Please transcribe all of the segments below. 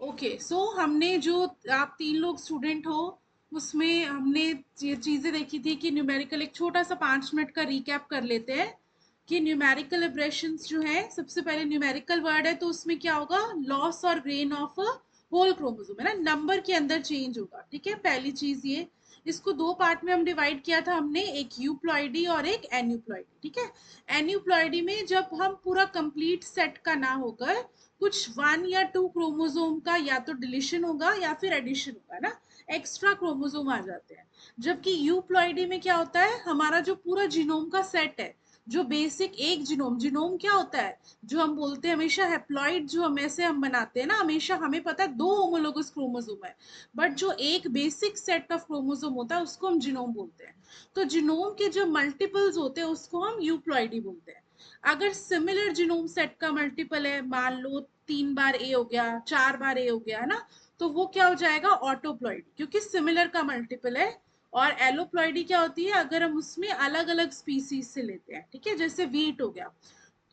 Okay, सो हमने जो आप 3 लोग स्टूडेंट हो, उसमें हमने ये चीज़ें देखी थी कि न्यूमेरिकल एक छोटा-सा 5 मिनट का रिकैप कर लेते हैं कि न्यूमेरिकल एब्रेशंस जो है, सबसे पहले न्यूमेरिकल वर्ड है तो उसमें क्या होगा, लॉस और गेन ऑफ होल क्रोमोसोम, है ना, नंबर के अंदर चेंज होगा, ठीक है, पहली चीज़ ये। इसको 2 पार्ट में हम डिवाइड किया था हमने, एक यूप्लॉइडी और एक एन्यूप्लॉइडी, ठीक है। एन्यूप्लॉइडी में जब हम पूरा कंप्लीट सेट का ना होकर कुछ 1 या 2 क्रोमोसोम का या तो डिलीशन होगा या फिर एडिशन होगा ना, एक्स्ट्रा क्रोमोसोम आ जाते हैं। जबकि यूप्लॉइडी में क्या होता है, हमारा जो पूरा जीनोम का सेट है, जो बेसिक एक जीनोम, जीनोम क्या होता है, जो हम बोलते हैं हमेशा हैप्लॉइड, जो हम ऐसे हम बनाते हैं ना, हमेशा हमें पता है 2 होमोलोगस क्रोमोसोम है, बट जो एक बेसिक सेट ऑफ क्रोमोसोम होता है उसको हम जीनोम बोलते हैं। तो जीनोम के जो मल्टीपल्स होते हैं उसको हम यूप्लॉइडी बोलते हैं। अगर सिमिलर जीनोम सेट का मल्टीपल है, मान लो 3 बार ए हो गया, 4 बार ए हो गया, है ना, तो वो क्या हो जाएगा, ऑटोप्लॉइडी, क्योंकि सिमिलर का मल्टीपल है। और एलोप्लॉइडी क्या होती है, अगर हम उसमें अलग अलग स्पीसीज से लेते हैं, ठीक है, जैसे वीट हो गया।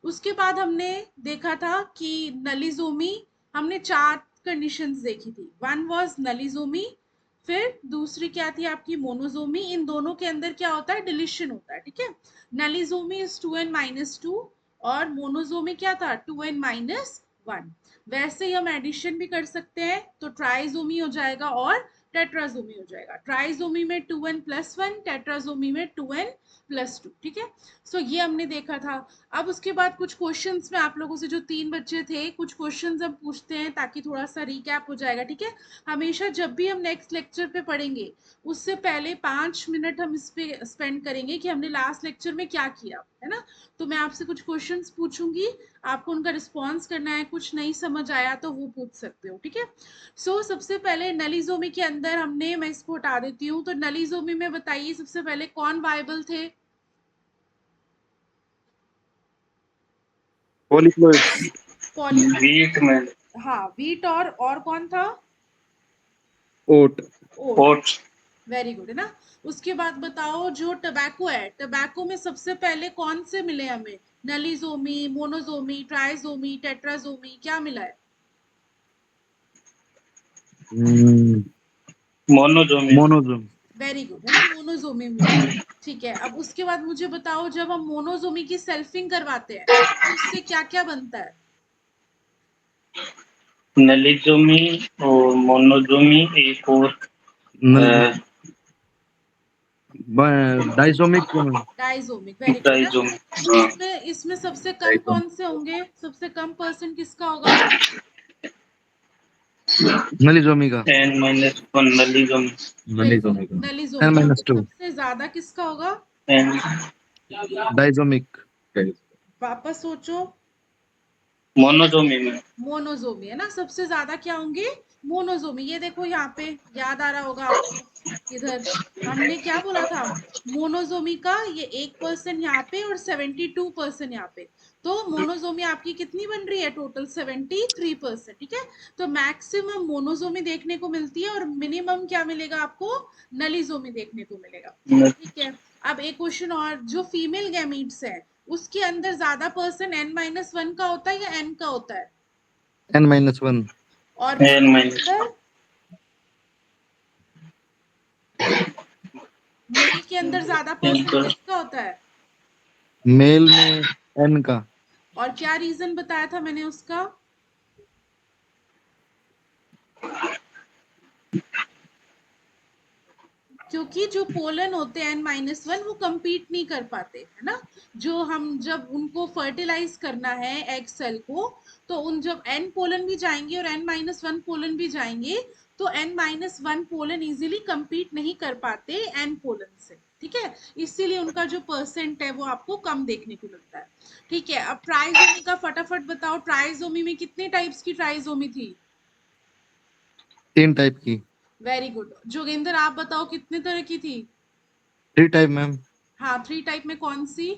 उसके बाद हमने देखा था कि नलिजोमी, हमने 4 कंडीशंस देखी थी, वन वाज नलिजोमी, फिर दूसरी क्या थी आपकी मोनोजोमी, इन दोनों के अंदर क्या होता है, डिलीशन होता है, ठीक है। नलिजोमी इज 2n-2 और मोनोजोमी क्या था, 2n-1। वैसे ही हम एडिशन भी कर सकते हैं, तो ट्राइजोमी हो जाएगा और टेट्राजोमी हो जाएगा। ट्राइजोमी में 2n+1, टेट्राजोमी में 2n+2, ठीक है। सो ये हमने देखा था। अब उसके बाद कुछ क्वेश्चंस में आप लोगों से, जो 3 बच्चे थे, कुछ क्वेश्चंस हम पूछते हैं ताकि थोड़ा सा रिकैप हो जाएगा, ठीक है। हमेशा जब भी हम नेक्स्ट लेक्चर पे पढ़ेंगे, उससे पहले 5 मिनट हम इस पे स्पेंड करेंगे कि हमने लास्ट लेक्चर में क्या किया, है ना। तो मैं आपसे कुछ क्वेश्चंस पूछूंगी, आपको उनका रिस्पॉन्स करना है, कुछ नहीं समझ आया तो वो पूछ सकते हो, ठीक है। सो सबसे पहले नलिजोमी के अंदर हमने, मैं इसको हटा देती हूँ, तो नलिजोमी में बताइए सबसे पहले कौन वायबल थे। पॉलीप्लॉइड्स। पॉलीप्लॉइड, वीट में हाँ, वीट और कौन था, ओट। ओट। ओट्स। वेरी गुड, है ना। उसके बाद बताओ, जो टबैको है, टबैको में सबसे पहले कौन से मिले हमें, नलिजोमी, मोनोजोमी, ट्राइजोमी, टेट्राजोमी, क्या मिला है। मोनोजोमी। मोनोजोम। वेरी गुड, है ना, मोनोजोमी मिला है। ठीक है, अब उसके बाद मुझे बताओ, जब हम मोनोजोमी की सेल्फिंग करवाते हैं तो उससे क्या क्या बनता है। नलिजोमी और मोनोजोमी, एक और डाइसोमिक। डाइजोमिक, वेरी गुड, है ना। ट्राइजोमी। हाँ, इसमें इसमें सबसे कम डाइसोमिक। कौन से होंगे, सबसे कम परसेंट किसका होगा। नलिजोमी का। n-1 नलिजोमी। बिल्कुल, नलिजोमी का। नलिजोमी एन का। माइनस टू सबसे ज्यादा किसका होगा, n डाइसोमिक। वापस सोचो। मोनोजोमी में। मोनोजोमी, है ना, सबसे ज्यादा क्या होंगे, मोनोजोमी। ये देखो यहाँ पे याद आ रहा होगा आपको, इधर हमने क्या बोला था, मोनोजोमी का ये 1% यहाँ पे और 72% यहाँ पे। तो मोनोजोमी आपकी कितनी बन रही है, टोटल 73%, ठीक है। तो मैक्सिमम मोनोजोमी देखने को मिलती है और मिनिमम क्या मिलेगा आपको, नलिजोमी देखने को मिलेगा, ठीक है। अब एक क्वेश्चन और, जो फीमेल गैमीट्स है उसके अंदर ज्यादा पर्सन n-1 का होता है या n का होता है, n-1। और मेल के n-, अंदर, मेल के अंदर ज्यादा परसेंट n किसका होता है, मेल में n का। और क्या रीजन बताया था मैंने उसका, क्योंकि जो पोलन होते हैं n-1 वो compete नहीं कर पाते, है ना। जो हम जब उनको फर्टिलाइज करना है एग सेल को, तो उन जब n पोलन भी जाएंगे और n-1 पोलन भी जाएंगे, तो n-1 पोलन इजीली compete नहीं कर पाते n पोलन से, ठीक है। इसीलिए उनका जो परसेंट है वो आपको कम देखने को मिलता है, ठीक है। अब ट्राइजोमी का फटाफट बताओ, ट्राइजोमी में कितने टाइप्स की ट्राइजोमी थी। 3 टाइप की। Very good. जोगिंदर आप बताओ कितने तरह की थी। 3 टाइप मैम। हाँ, 3 टाइप में कौन सी।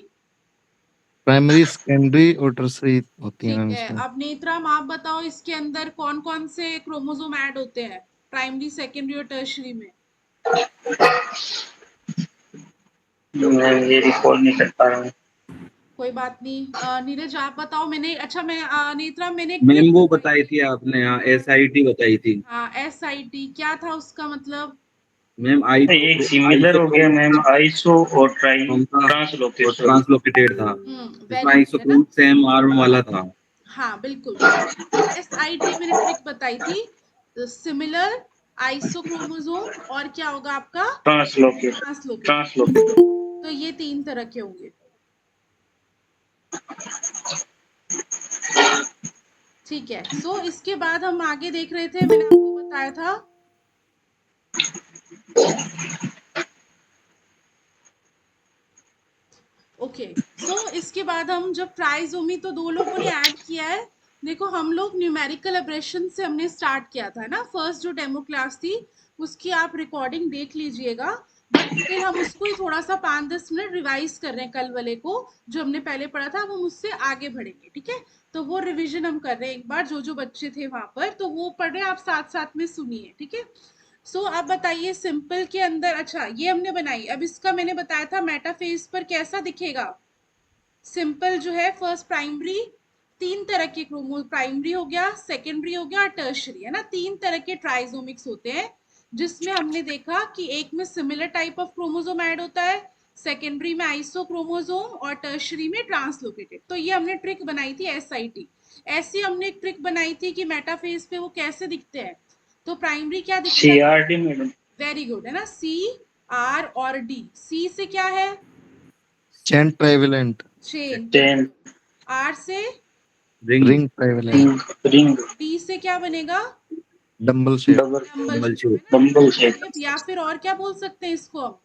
प्राइमरी, सेकेंडरी और टर्सरी होती है ठीक मैम है, इसमें। अब नेत्राम आप बताओ, इसके अंदर कौन कौन से क्रोमोसोम ऐड होते हैं, प्राइमरी, सेकेंडरी और टर्शरी में। मैं ये रिकॉल नहीं कर पा रहा हूँ। कोई बात नहीं। नीरज आप बताओ। मैंने अच्छा मैं नेत्रा मैंने एक मैम ट्रिक वो बताई बताई थी। थी आपने, हाँ SIT बताई थी। हाँ SIT क्या था उसका मतलब? मैम एक सिमिलर हो गया मैम, आइसो और ट्राई था और ट्रांसलोकेशन। ट्रांसलोकेटेड था। इसमें वेरी गुड है ना। आइसोक्रोम सेम आर्म वाला था। हाँ बिल्कुल बिल्कुल। SIT मैंने ट्रिक बताई थी। सिमिलर, आइसोक्रोमोसोम और क्या होगा आपका? ट्रांसलोकेशन। ट्रांसलोकेटेड। ट्रांसलोकेशन। तो ये 3 तरह के होंगे। ठीक है। सो इसके बाद हम आगे देख रहे थे, मैंने आपको बताया था। ओके। सो इसके बाद हम जब ट्राइजोमी तो 2 लोगों ने ऐड किया है। देखो हम लोग न्यूमेरिकल एब्रेशन से हमने स्टार्ट किया था ना, फर्स्ट जो डेमो क्लास थी उसकी आप रिकॉर्डिंग देख लीजिएगा। बट स्टिल हम उसको ही थोड़ा सा 5-10 मिनट रिवाइज कर रहे हैं, कल वाले को जो हमने पहले पढ़ा था, अब हम उससे आगे बढ़ेंगे। ठीक है। तो वो रिवीजन हम कर रहे हैं एक बार, जो जो बच्चे थे वहां पर तो वो पढ़ रहे हैं, आप साथ साथ में सुनिए। ठीक है। सो आप बताइए सिंपल के अंदर, अच्छा ये हमने बनाई। अब इसका मैंने बताया था मेटाफेज पर कैसा दिखेगा। सिंपल जो है फर्स्ट प्राइमरी, 3 तरह के क्रोमो, प्राइमरी हो गया, सेकेंडरी हो गया और टर्शरी, है ना। 3 तरह के ट्राइजोमिक्स होते हैं, जिसमें हमने देखा कि एक में similar type of chromosome add होता है, सेकेंडरी में आइसो क्रोमोसोम और टर्शरी में ट्रांसलोकेटेड। तो ये हमने ट्रिक बनाई थी SIT। ऐसी हमने एक ट्रिक बनाई थी कि मेटाफेज पे वो कैसे दिखते हैं। तो प्राइमरी क्या दिखेगा? CRD madam. वेरी गुड है ना, CR और D। C से क्या है? Chain trivalent. चेन। 10 R से ring. Ring trivalent. Ring. Ring. D से क्या बनेगा? Dumbbell shape. Double dumbbell double shape, है शेप। ना। Dumbbell dumbbell shape. शेप, या फिर और क्या बोल सकते हैं इसको हम?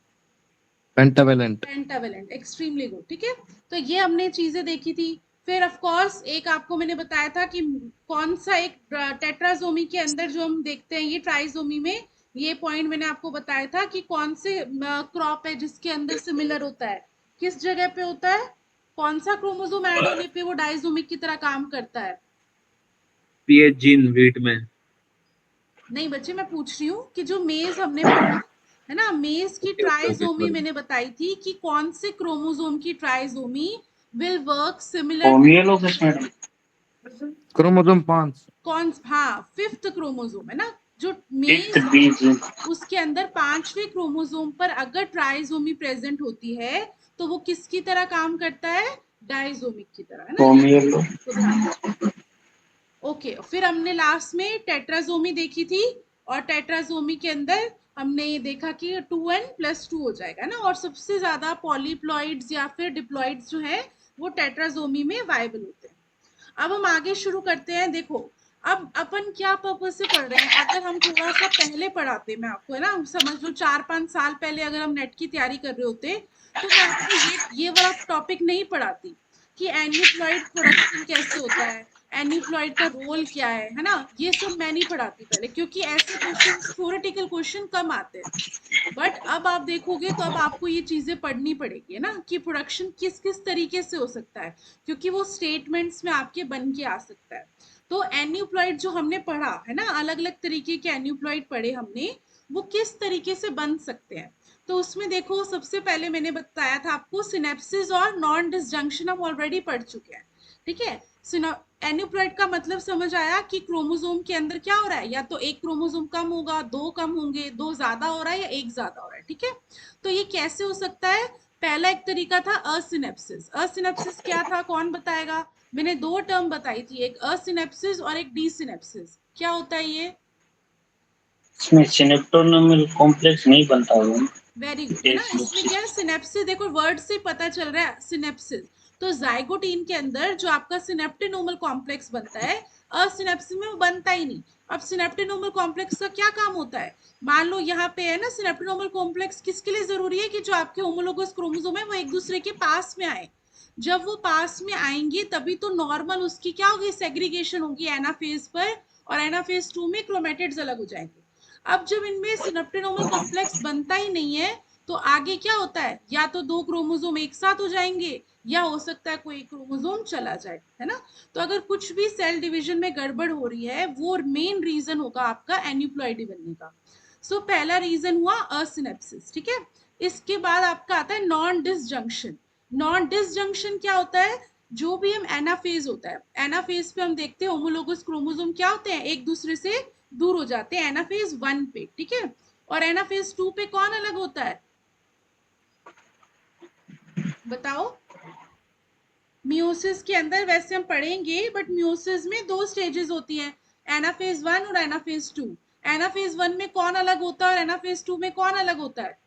पेंटावेलेंट। पेंटावेलेंट। Extremely good. ठीक है। तो ये हमने चीजें देखी थी। फिर ऑफ कोर्स एक आपको मैंने बताया था कि कौन सा एक टेट्राजोमी के अंदर जो हम देखते हैं, ये ट्राइजोमी में, ये पॉइंट मैंने आपको बताया था कि कौन से क्रॉप है जिसके अंदर सिमिलर होता है, किस जगह पे होता है, कौन सा क्रोमोसोम ऐड होने पे वो डाइजोमिक की तरह काम करता है। PH जीन वीट में। नहीं बच्चे, मैं पूछ रही हूँ कि जो मेज हमने पढ़ा है ना, मेज की okay okay okay trisomy sorry. मैंने बताई थी कि कौन से क्रोमोसोम की trisomy will work similar to homoeologous madam. Chromosome 5। कौन, हाँ 5th क्रोमोसोम है ना, जो फिफ्थ मेज बी जीन। उसके अंदर 5वें क्रोमोसोम पर अगर ट्राइजोमी प्रेजेंट होती है तो वो किसकी तरह काम करता है? डाइजोमिक की तरह, है ना। ये होमियोलो। को ध्यान रखना। ओके। फिर हमने लास्ट में टेट्राजोमी देखी थी, और टेट्राजोमी के अंदर हमने ये देखा कि 2n+2 हो जाएगा ना, और सबसे ज्यादा पॉलीप्लॉइड्स या फिर डिप्लॉइड्स जो है वो टेट्राजोमी में वायबल होते हैं। अब हम आगे शुरू करते हैं। देखो अब अपन क्या पर्पज से पढ़ रहे हैं, अगर हम थोड़ा सा पहले पढ़ाते, मैं आपको है ना समझ लो 4-5 साल पहले अगर हम नेट की तैयारी कर रहे होते तो मैं आपको ये वाला टॉपिक नहीं पढ़ाती कि एन्यूप्लॉइड प्रोडक्शन कैसे होता है, एन्यूप्लॉइड का रोल क्या है ना, ये सब मैं नहीं पढ़ाती पहले, क्योंकि ऐसे क्वेश्चन, थ्योरेटिकल क्वेश्चन कम आते हैं। बट अब आप देखोगे तो अब आपको ये चीजें पढ़नी पड़ेगी ना, कि प्रोडक्शन किस किस तरीके से हो सकता है, क्योंकि वो स्टेटमेंट्स में आपके बन के आ सकता है। तो एन्यूप्लॉइड जो हमने पढ़ा है ना, अलग अलग तरीके के एन्यूप्लॉइड पढ़े हमने, वो किस तरीके से बन सकते हैं। तो उसमें देखो सबसे पहले मैंने बताया था आपको सिनेप्सिस और नॉन डिसजंक्शन हम ऑलरेडी पढ़ चुके हैं। ठीक है। एन्यूप्लॉइड का मतलब समझ आया कि क्रोमोसोम के अंदर क्या हो रहा है, या तो एक क्रोमोसोम कम होगा, 2 कम होंगे, 2 ज्यादा हो रहा है या 1 ज्यादा हो रहा है। ठीक है। तो ये कैसे हो सकता है? पहला एक तरीका था असिनेप्सिस। असिनेप्सिस क्या था, कौन बताएगा? मैंने 2 टर्म बताई थी, एक असिनेप्सिस और एक डीसिनेप्सिस। क्या होता है ये? इसमें सिनेप्टोनमल कॉम्प्लेक्स नहीं बनता हुआ। वेरी गुड है ना। एज लुक इसमें क्या है, सिनेप्सिस, देखो वर्ड से पता चल रहा है सिनेप्सिस। तो जाइगोटीन के अंदर जो आपका सिनेप्टिनोमल कॉम्प्लेक्स बनता है, असिनेप्सिस में वो बनता ही नहीं। अब सिनेप्टिनोमल कॉम्प्लेक्स का क्या काम होता है? मान लो यहाँ पे है ना, सिनेप्टिनोमल कॉम्प्लेक्स किसके लिए जरूरी है? कि जो आपके होमोलोगस क्रोमोसोम है वो एक दूसरे के पास में आए। जब वो पास में आएंगे तभी तो नॉर्मल उसकी क्या होगी, सेग्रीगेशन होगी एनाफेज पर, और एनाफेज 2 में क्रोमेटिड्स अलग हो जाएंगे। अब जब इनमें सिनेप्टिनोमल कॉम्प्लेक्स बनता ही नहीं है तो आगे क्या होता है, या तो 2 क्रोमोसोम एक साथ हो जाएंगे, या हो सकता है कोई क्रोमोसोम चला जाए, है ना। तो अगर कुछ भी सेल डिवीजन में गड़बड़ हो रही है, वो मेन रीजन होगा आपका एन्यूप्लॉइडी बनने का। सो पहला रीजन हुआ असिनेप्सिस। ठीक है। इसके बाद आपका आता है नॉन डिसजंक्शन। नॉन डिसजंक्शन क्या होता है? जो भी हम एनाफेज होता है, एनाफेज पे हम देखते हैं होमोलोगस क्रोमोसोम क्या होते हैं, एक दूसरे से दूर हो जाते हैं एनाफेज 1 पे, ठीक है। और एनाफेज 2 पे कौन अलग होता है, बताओ? मियोसिस के अंदर वैसे हम पढ़ेंगे, बट मियोसिस में 2 स्टेजेस होती हैं, एनाफेज 1 और एनाफेज 2। एनाफेज 1 में कौन अलग होता है और एनाफेज 2 में कौन अलग होता है?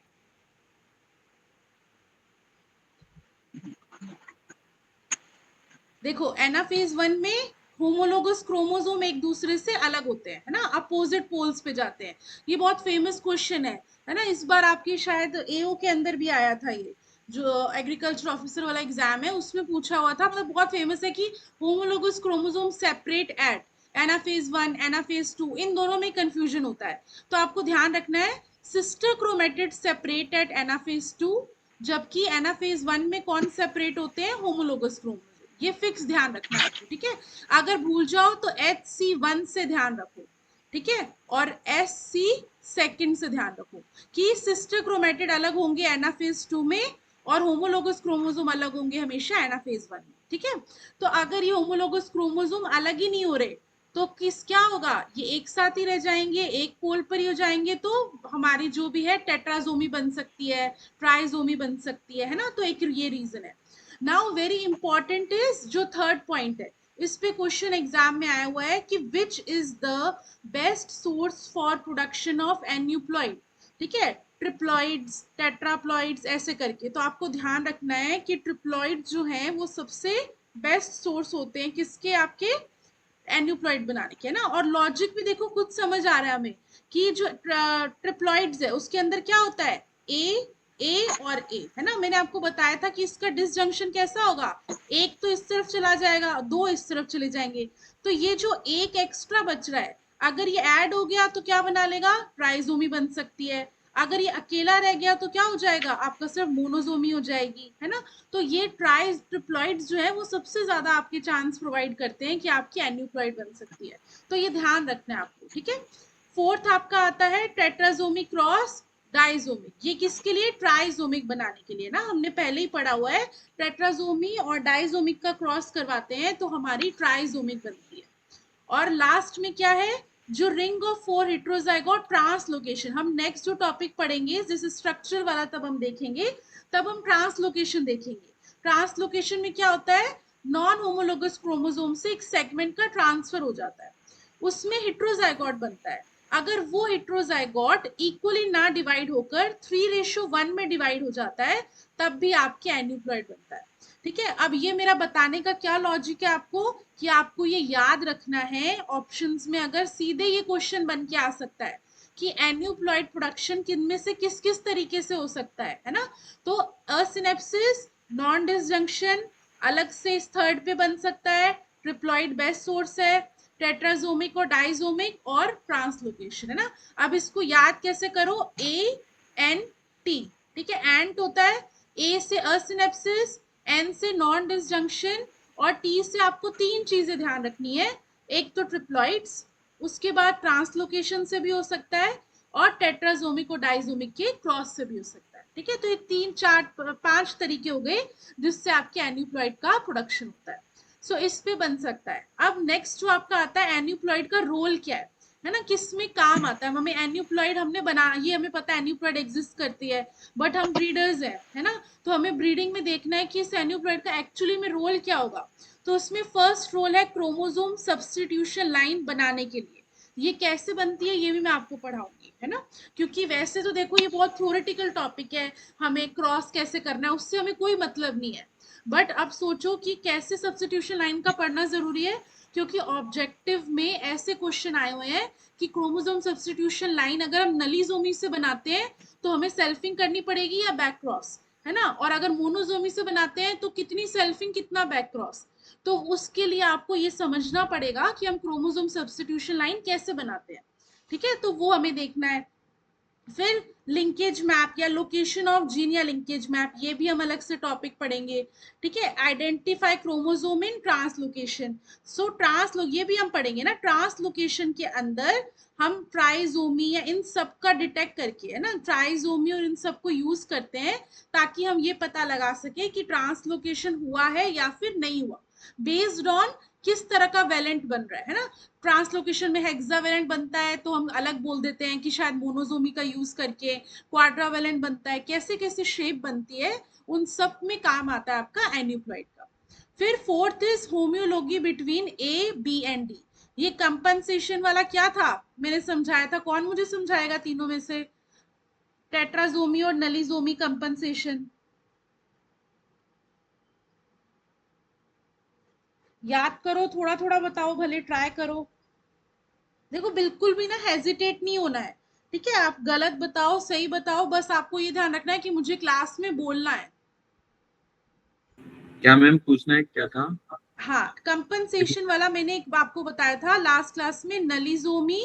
देखो, एनाफेज 1 में होमोलोगस क्रोमोसोम एक दूसरे से अलग होते हैं, है ना, अपोजिट पोल्स पे जाते हैं। ये बहुत फेमस क्वेश्चन है ना, इस बार आपकी शायद एओ के अंदर भी आया था, ये जो एग्रीकल्चर ऑफिसर वाला एग्जाम है उसमें पूछा हुआ था, मतलब बहुत फेमस है कि homologous chromosome separate at anaphase 1 anaphase 2, इन दोनों में कंफ्यूजन होता है। तो आपको ध्यान रखना है, sister chromatid separate at anaphase 2, जबकि एनाफेज 1 में कौन सेपरेट होते हैं, होमोलोगस क्रोमोसोम। ये फिक्स ध्यान रखना आपको, ठीक है। अगर भूल जाओ तो HC1 से ध्यान रखो, ठीक है, और SC सेकंड से ध्यान रखो कि सिस्टर क्रोमेटिड अलग होंगे एनाफेज 2 में और होमोलोगस क्रोमोसोम अलग होंगे हमेशा एनाफेज 1 में, ठीक है। तो अगर ये होमोलोगस क्रोमोसोम अलग ही नहीं हो रहे तो किस क्या होगा, ये एक साथ ही रह जाएंगे, एक पोल पर ही हो जाएंगे, तो हमारी जो भी है टेट्राजोमी बन सकती है, ट्राइजोमी बन सकती है ना। तो एक ये रीजन है। नाउ वेरी इंपॉर्टेंट इज जो थर्ड पॉइंट है, इस पे क्वेश्चन एग्जाम में आया हुआ है कि which is the best source for production of aneuploid, ठीक है, ट्रिप्लॉइड्स, टेट्राप्लॉइड्स ऐसे करके। तो आपको ध्यान रखना है कि ट्रिप्लॉइड जो है वो सबसे बेस्ट सोर्स होते हैं किसके, आपके एन्यूप्लॉइड बनाने के, है ना। और लॉजिक भी देखो कुछ समझ आ रहा है हमें कि जो ट्रिप्लॉइड्स है उसके अंदर क्या होता है, ए और ए, है ना। मैंने आपको बताया था कि इसका डिसजंक्शन कैसा होगा, एक तो इस तरफ चला जाएगा, दो इस तरफ चले जाएंगे, तो ये जो एक एक्स्ट्रा बच रहा है अगर ये ऐड हो गया तो क्या बना लेगा, ट्राइजोमी बन सकती है। अगर ये अकेला रह गया तो क्या हो जाएगा, आपका सिर्फ मोनोजोमी हो जाएगी, है ना। तो ये ट्रिप्लॉइड्स जो है वो सबसे ज्यादा आपके चांस प्रोवाइड करते हैं कि आपकी एन्यूप्लॉइड बन सकती है। तो ये ध्यान रखना है आपको, ठीक है। फोर्थ आपका आता है टेट्राजोमिक क्रॉस डाइजोमिक, ये किसके लिए, ट्राइजोमिक बनाने के लिए ना, हमने पहले ही पढ़ा हुआ है, टेट्राजोमी और डाइजोमिक का क्रॉस करवाते हैं तो हमारी ट्राइजोमिक बनती है। और लास्ट में क्या है, जो रिंग ऑफ 4 हेट्रोजाइगोट ट्रांसलोकेशन, हम नेक्स्ट जो टॉपिक पढ़ेंगे जैसे स्ट्रक्चर वाला तब हम देखेंगे, तब हम ट्रांसलोकेशन देखेंगे। ट्रांसलोकेशन में क्या होता है, नॉन होमोलोगस क्रोमोसोम से एक सेगमेंट का ट्रांसफर हो जाता है, उसमें हेट्रोजाइगोट बनता है। अगर वो हेट्रोजाइगोट इक्वली ना डिवाइड होकर 3:1 में डिवाइड हो जाता है तब भी आपके एन्यूप्लॉइड बनता है, ठीक है। अब ये मेरा बताने का क्या लॉजिक है आपको, कि आपको ये याद रखना है, ऑप्शंस में अगर सीधे ये क्वेश्चन बन के आ सकता है कि एन्यूप्लॉइड प्रोडक्शन किनमें से किस किस तरीके से हो सकता है ना। तो असिनेप्सिस, नॉन डिसजंक्शन अलग से इस थर्ड पे बन सकता है, ट्रिप्लॉइड बेस्ट सोर्स है, टेट्राजोमिक और डाइजोमिक और ट्रांसलोकेशन, है ना। अब इसको याद कैसे करो, ANT, ठीक है, एंट होता है, ए से असिनेप्सिस, एन से नॉन डिसजंक्शन और टी से आपको 3 चीजें ध्यान रखनी है, एक तो ट्रिप्लॉइड्स, उसके बाद ट्रांसलोकेशन से भी हो सकता है और टेट्राजोमिक और डाइजोमिक के क्रॉस से भी हो सकता है, ठीक है। तो ये 3 4 5 तरीके हो गए जिससे आपके एन्यूप्लॉइड का प्रोडक्शन होता है। सो इस पे बन सकता है। अब नेक्स्ट जो आपका आता है एन्यूप्लॉइड का रोल क्या है ना, किस में काम आता है। हमें एन्यूप्लॉइड हमने बना, ये हमें पता है एन्यूप्लॉइड एग्जिस्ट करती है, बट हम ब्रीडर्स है ना, तो हमें ब्रीडिंग में देखना है कि इस एन्यूप्लॉइड का एक्चुअली में रोल क्या होगा। तो उसमें फर्स्ट रोल है क्रोमोसोम सब्स्टिट्यूशन लाइन बनाने के लिए। ये कैसे बनती है ये भी मैं आपको पढ़ाऊंगी, है ना, क्योंकि वैसे तो देखो ये बहुत थ्योरेटिकल टॉपिक है, हमें क्रॉस कैसे करना है उससे हमें कोई मतलब नहीं है, बट अब सोचो कि कैसे सब्स्टिट्यूशन लाइन का पढ़ना जरूरी है, क्योंकि ऑब्जेक्टिव में ऐसे क्वेश्चन आए हुए हैं कि क्रोमोसोम सब्स्टिट्यूशन लाइन अगर हम नलीजोमी से बनाते हैं तो हमें सेल्फिंग करनी पड़ेगी या बैक क्रॉस, है ना, और अगर मोनोजोमी से बनाते हैं तो कितनी सेल्फिंग कितना बैक क्रॉस। तो उसके लिए आपको ये समझना पड़ेगा कि हम क्रोमोसोम सब्स्टिट्यूशन लाइन कैसे बनाते हैं, ठीक है, तो वो हमें देखना है। फिर लिंकेज मैप या लोकेशन ऑफ जीन या लिंकेज मैप, ये भी हम अलग से टॉपिक पढ़ेंगे, ठीक है। आइडेंटिफाई क्रोमोसोम इन ट्रांसलोकेशन, सो ये भी हम पढ़ेंगे ना। ट्रांसलोकेशन के अंदर हम ट्राइजोमी या इन सब का डिटेक्ट करके, है ना, ट्राइजोमी और इन सब को यूज करते हैं ताकि हम ये पता लगा सके कि ट्रांसलोकेशन हुआ है या फिर नहीं हुआ, बेस्ड ऑन किस तरह का वैलेंट बन रहा है ना। ट्रांसलोकेशन में हेक्सावेलेंट बनता है तो हम अलग बोल देते हैं कि शायद मोनोजोमी का यूज करके, क्वाड्रावेलेंट बनता है, कैसे कैसे शेप बनती है, उन सब में काम आता है आपका एन्यूप्लॉइड का। फिर fourth is homoeology between A B and D. ये कंपनसेशन वाला क्या था, मैंने समझाया था, कौन मुझे समझाएगा तीनों में से? टेट्राजोमी और नलीजोमी कंपनसेशन याद करो, थोड़ा थोड़ा बताओ, भले ट्राई करो। देखो बिल्कुल भी ना हेजिटेट नहीं होना है, ठीक है। आप गलत बताओ सही बताओ, बस आपको ये ध्यान रखना है कि मुझे क्लास में बोलना है। क्या मैम पूछना है, क्या था? हाँ, कंपनसेशन वाला मैंने एक आपको बताया था लास्ट क्लास में, नलीजोमी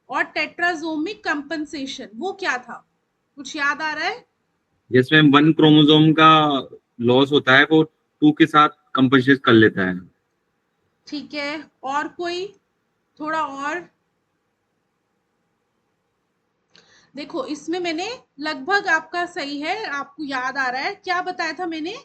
और टेट्राजोमिक कंपनसेशन, वो क्या था, कुछ याद आ रहा है? जिसमें 1 क्रोमोसोम का लॉस होता है वो 2 के साथ कंपनसेट कर लेता है। ठीक है, और कोई थोड़ा और? देखो इसमें मैंने लगभग आपका सही है, आपको याद आ रहा है क्या बताया था मैंने,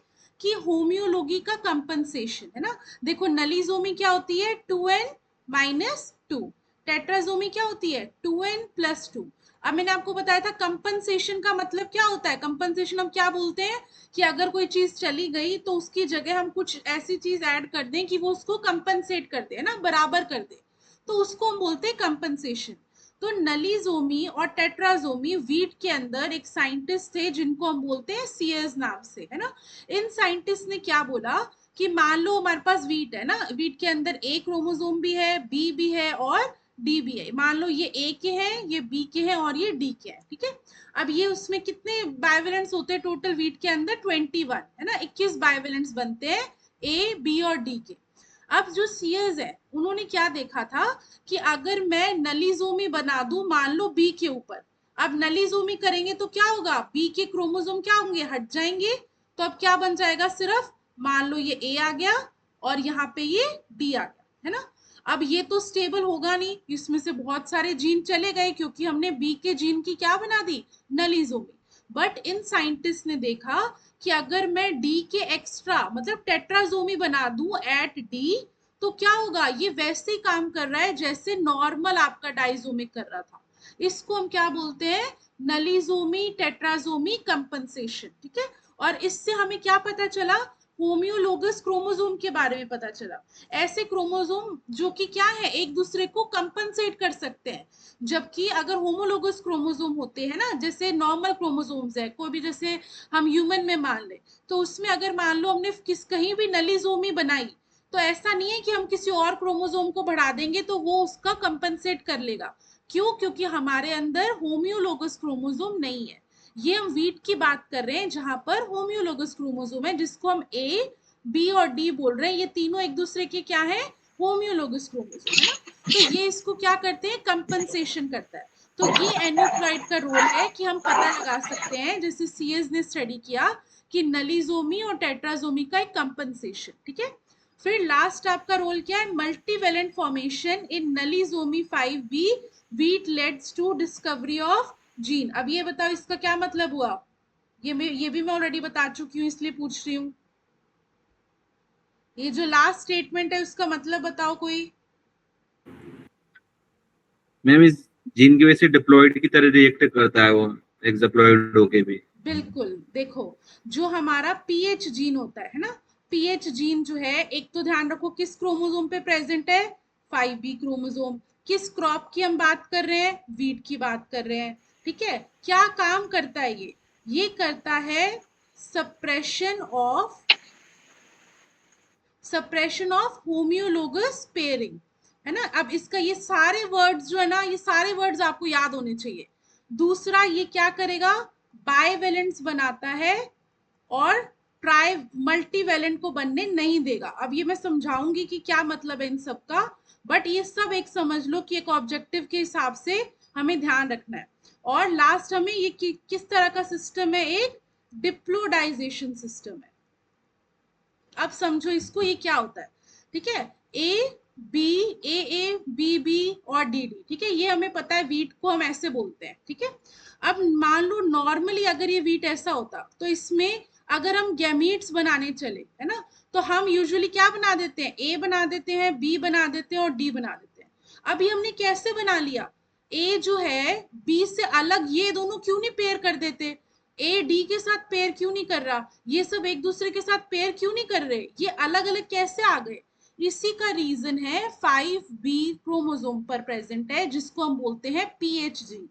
कि होम्योलॉजी का कंपनसेशन, है ना। देखो नलीजोमी क्या होती है, 2n-2, टेट्राजोमी क्या होती है, 2n+2। अब मैंने आपको बताया था कंपनसेशन का मतलब क्या होता है। कंपनसेशन हम क्या बोलते हैं कि अगर कोई चीज चली गई तो उसकी जगह हम कुछ ऐसी चीज ऐड कर दें कि वो उसको कंपनसेट कर दे, है ना, बराबर कर दे, तो उसको हम बोलते हैं कंपनसेशन। तो नलीजोमी और टेट्राजोमी वीट के अंदर एक साइंटिस्ट थे जिनको हम बोलते हैं सीयर्स नाम से, है ना। इन साइंटिस्ट ने क्या बोला कि मान लो हमारे पास वीट है ना, वीट के अंदर ए क्रोमोसोम भी है, बी भी है और डी भी है। मान लो ये ए के हैं, ये बी के हैं और ये डी के हैं, ठीक है। अब ये उसमें कितने बाइवेलेंट्स होते हैं टोटल वीट के अंदर, 21, है ना, 21 बाइवेलेंट्स बनते हैं ए बी और डी के। अब जो सीयर्स है उन्होंने क्या देखा था कि अगर मैं नलीजोमी बना दूं मान लो बी के ऊपर, अब नलीजोमी करेंगे तो क्या होगा, बी के क्रोमोसोम क्या होंगे, हट जाएंगे, तो अब क्या बन जाएगा, सिर्फ मान लो ये ए आ गया और यहाँ पे ये डी आ गया, है ना। अब ये तो स्टेबल होगा नहीं, इसमें से बहुत सारे जीन चले गए क्योंकि हमने बी के जीन की क्या बना दी, नलीजोमी। बट इन साइंटिस्ट ने देखा कि अगर मैं डी के एक्स्ट्रा मतलब टेट्राजोमी बना दूं एट डी, तो क्या होगा, ये वैसे ही काम कर रहा है जैसे नॉर्मल आपका डाइजोमिक कर रहा था। इसको हम क्या बोलते हैं, नलीजोमी टेट्राजोमी कंपनसेशन, ठीक है। और इससे हमें क्या पता चला, होम्योलोगस क्रोमोसोम के बारे में पता चला। ऐसे क्रोमोसोम जो कि क्या है, एक दूसरे को कंपनसेट कर सकते हैं, जबकि अगर होमोलोगस क्रोमोसोम होते हैं ना, जैसे नॉर्मल क्रोमोसोम्स है कोई भी, जैसे हम ह्यूमन में मान ले, तो उसमें अगर मान लो हमने कहीं भी नलीजोमी बनाई, तो ऐसा नहीं है कि हम किसी और क्रोमोसोम को बढ़ा देंगे तो वो उसका कंपनसेट कर लेगा। क्यों, क्योंकि हमारे अंदर होम्योलोगस क्रोमोसोम नहीं है। ये हम वीट की बात कर रहे हैं जहां पर होम्योलोगस क्रोमोसोम है, जिसको हम ए बी और डी बोल रहे हैं, ये तीनों एक दूसरे के क्या है, होम्योलोगस क्रोमोसोम, है ना। तो ये इसको क्या करते हैं, कंपनसेशन करता है। तो ये एन्यूप्लॉइड का रोल है कि हम पता लगा सकते हैं, जैसे सीएस ने स्टडी किया कि नलीजोमी और टेट्राजोमी का एक कंपनसेशन, ठीक है। फिर लास्ट आपका रोल क्या है, multivalent formation in nullisomy 5b wheat leads to discovery of gene. अब ये बताओ इसका क्या मतलब हुआ, ये भी मैं ऑलरेडी बता चुकी हूँ इसलिए पूछ रही हूँ। ये जो लास्ट स्टेटमेंट है उसका मतलब बताओ कोई। मैम इस जीन की वजह से डिप्लॉइड की तरह रिएक्ट करता है वो, एक्सप्लॉइड होके भी। बिल्कुल, देखो जो हमारा पीएच जीन होता है ना, पीएच जीन जो है, एक तो ध्यान रखो किस क्रोमोसोम पे प्रेजेंट है, 5b क्रोमोसोम। किस क्रॉप की हम बात कर रहे हैं, वीट की बात कर रहे हैं, ठीक है। क्या काम करता है ये करता है सप्रेशन ऑफ होम्योलोगस पेयरिंग, है ना। अब इसका ये सारे वर्ड्स जो है ना, ये सारे वर्ड्स आपको याद होने चाहिए। दूसरा ये क्या करेगा, बाइवेलेंट्स बनाता है और ट्राई मल्टीवेलेंट को बनने नहीं देगा। अब ये मैं समझाऊंगी कि क्या मतलब है इन सब का, बट ये सब एक समझ लो कि एक ऑब्जेक्टिव के हिसाब से हमें ध्यान रखना है। और लास्ट हमें ये किस तरह का सिस्टम है, एक डिप्लोडाइजेशन सिस्टम है। अब समझो इसको, ये क्या होता है, ठीक है, ए बी बी और डी डी, ठीक है, ये हमें पता है, वीट को हम ऐसे बोलते हैं, ठीक है। अब मान लो नॉर्मली अगर ये वीट ऐसा होता तो इसमें अगर हम गैमीट्स बनाने चले, है ना, तो हम यूजुअली क्या बना देते हैं, ए बना देते हैं, बी बना देते हैं और डी बना देते हैं। अभी हमने कैसे बना लिया, ए जो है बी से अलग, ये दोनों क्यों नहीं पेयर कर देते, ए डी के साथ पेयर क्यों नहीं कर रहा, ये सब एक दूसरे के साथ पेयर क्यों नहीं कर रहे, ये अलग अलग कैसे आ गए, इसी का रीजन है 5b क्रोमोसोम पर प्रेजेंट है, जिसको हम बोलते हैं पीएच जीन।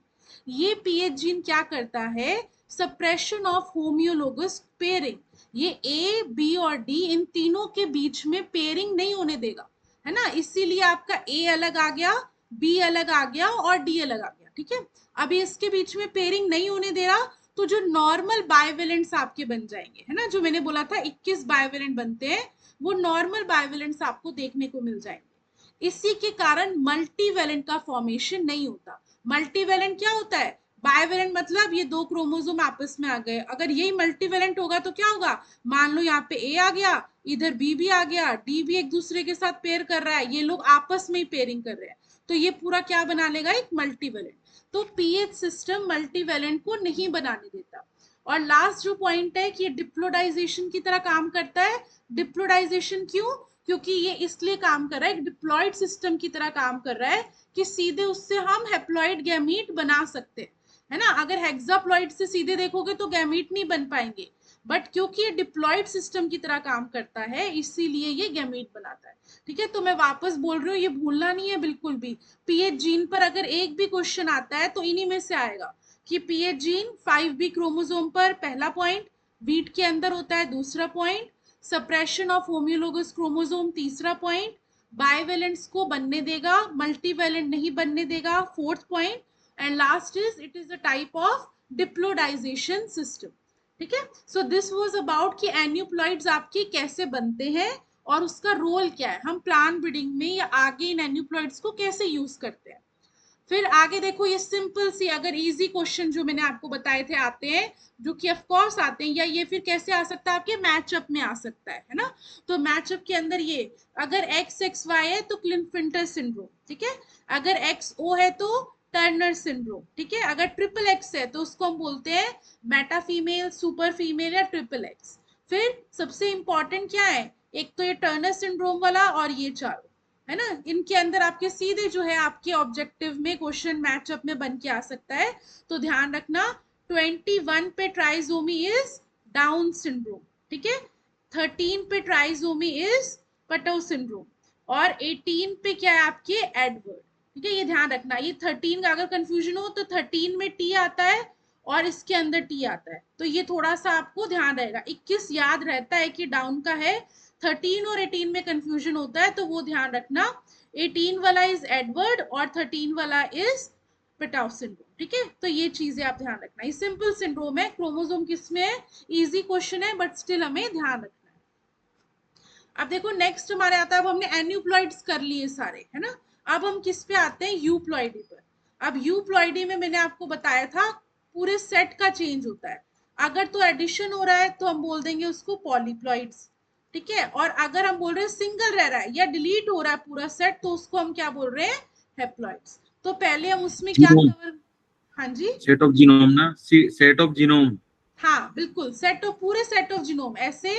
ये पीएच जीन क्या करता है, सप्रेशन ऑफ होम्योलोगस पेयरिंग, ये ए बी और डी इन तीनों के बीच में पेयरिंग नहीं होने देगा, है ना, इसीलिए आपका ए अलग आ गया, बी अलग आ गया और डी अलग आ गया, ठीक है। अभी इसके बीच में पेयरिंग नहीं होने दे रहा, तो जो नॉर्मल बायवेलेंट्स आपके बन जाएंगे, है ना, जो मैंने बोला था 21 बायवेलेंट बनते हैं, वो नॉर्मल बायवेलेंट्स आपको देखने को मिल जाएंगे। इसी के कारण मल्टीवेलेंट का फॉर्मेशन नहीं होता। मल्टीवेलेंट क्या होता है, बायवेलेंट मतलब ये दो क्रोमोसोम आपस में आ गए, अगर यही मल्टीवेलेंट होगा तो क्या होगा, मान लो यहाँ पे ए आ गया, इधर बी भी आ गया, डी भी एक दूसरे के साथ पेयर कर रहा है, ये लोग आपस में ही पेयरिंग कर रहे हैं, तो ये पूरा क्या बना लेगा, एक मल्टीवेलेंट। तो पीएच सिस्टम मल्टीवेलेंट को नहीं बनाने देता। और लास्ट जो पॉइंट है कि ये डिप्लोडाइजेशन की तरह काम करता है। डिप्लोडाइजेशन क्यों, क्योंकि ये इसलिए काम कर रहा है, एक डिप्लॉइड सिस्टम की तरह काम कर रहा है कि सीधे उससे हम हैप्लॉइड गैमीट बना सकते हैं, है ना। अगर हेक्साप्लॉइड से सीधे देखोगे तो गैमीट नहीं बन पाएंगे, बट क्योंकि ये डिप्लॉइड सिस्टम की तरह काम करता है, इसीलिए ये गैमीट बनाता है, ठीक है। तो मैं वापस बोल रही हूँ, ये भूलना नहीं है बिल्कुल भी। पीएच जीन पर अगर एक भी क्वेश्चन आता है तो इन्हीं में से आएगा कि पीएच जीन 5b क्रोमोसोम पर पहला पॉइंट, वीट के अंदर होता है दूसरा point, suppression of homoeologous chromosome तीसरा पॉइंट, बाइवेलेंट्स को बनने देगा, मल्टीवेलेंट नहीं बनने देगा fourth point, and last is it is a type of diploidization system, ठीक है। सो दिस वाज अबाउट कि एन्यूप्लॉइड्स आपके कैसे बनते हैं और उसका रोल क्या है, हम प्लांट ब्रीडिंग में या आगे इन एन्यूप्लॉइड्स को कैसे यूज करते हैं। फिर आगे देखो, ये सिंपल सी अगर इजी क्वेश्चन जो मैंने आपको बताए थे आते हैं, जो कि ऑफ कोर्स आते हैं, या ये फिर कैसे आ सकता है, आपके मैचअप में आ सकता है ना। तो मैचअप के अंदर ये अगर XXY है तो क्लिनफिल्टर सिंड्रोम, ठीक है, अगर XO है तो टर्नर सिंड्रोम, ठीक है, अगर ट्रिपल X है तो उसको हम बोलते हैं मेटा फीमेल, सुपर फीमेल या ट्रिपल X। फिर सबसे इंपॉर्टेंट क्या है, एक तो ये टर्नर सिंड्रोम वाला और ये चारों, है ना, इनके अंदर आपके सीधे जो है आपके ऑब्जेक्टिव में क्वेश्चन मैचअप में बन के आ सकता है। तो ध्यान रखना 21 पे ट्राइसोमी इज डाउन सिंड्रोम, ठीक है, 13 पे ट्राइसोमी इज पटो सिंड्रोम, और 18 पे क्या है आपके एडवर्ड, ठीक है, ये ध्यान रखना। ये 13 का अगर कंफ्यूजन हो तो 13 में टी आता है और इसके अंदर टी आता है, तो ये थोड़ा सा आपको ध्यान रहेगा। 21 याद रहता है कि डाउन का है, 13 और 18 में कंफ्यूजन होता है, तो वो ध्यान रखना। 18 वाला इज एडवर्ड और 13 वाला इज पेटाउ सिंड्रोम, ठीक है। तो ये चीजें आप ध्यान रखना, ये सिंपल सिंड्रोम है, क्रोमोसोम किसमें है, इजी क्वेश्चन है, बट स्टिल हमें ध्यान रखना है। अब देखो नेक्स्ट हमारे आता है, अब हमने एन्यूप्लॉइड्स कर लिए सारे, है ना, अब हम किस पे आते हैं, यूप्लॉइडी पर। अब यूप्लॉइडी में मैंने आपको बताया था पूरे सेट का चेंज होता है, अगर तो एडिशन हो रहा है तो हम बोल देंगे उसको पॉलीप्लॉइड्स, ठीक है, और अगर हम बोल रहे हैं सिंगल रह रहा है या डिलीट हो रहा है पूरा सेट तो उसको हम क्या बोल रहे हैं, हेप्लॉइड्स। तो पहले हम उसमें क्या जीनोम, कवर, हाँ जी, सेट ऑफ जीनोम ना, सेट ऑफ जीनोम। हाँ बिल्कुल, सेट ऑफ, पूरे सेट ऑफ जीनोम। ऐसे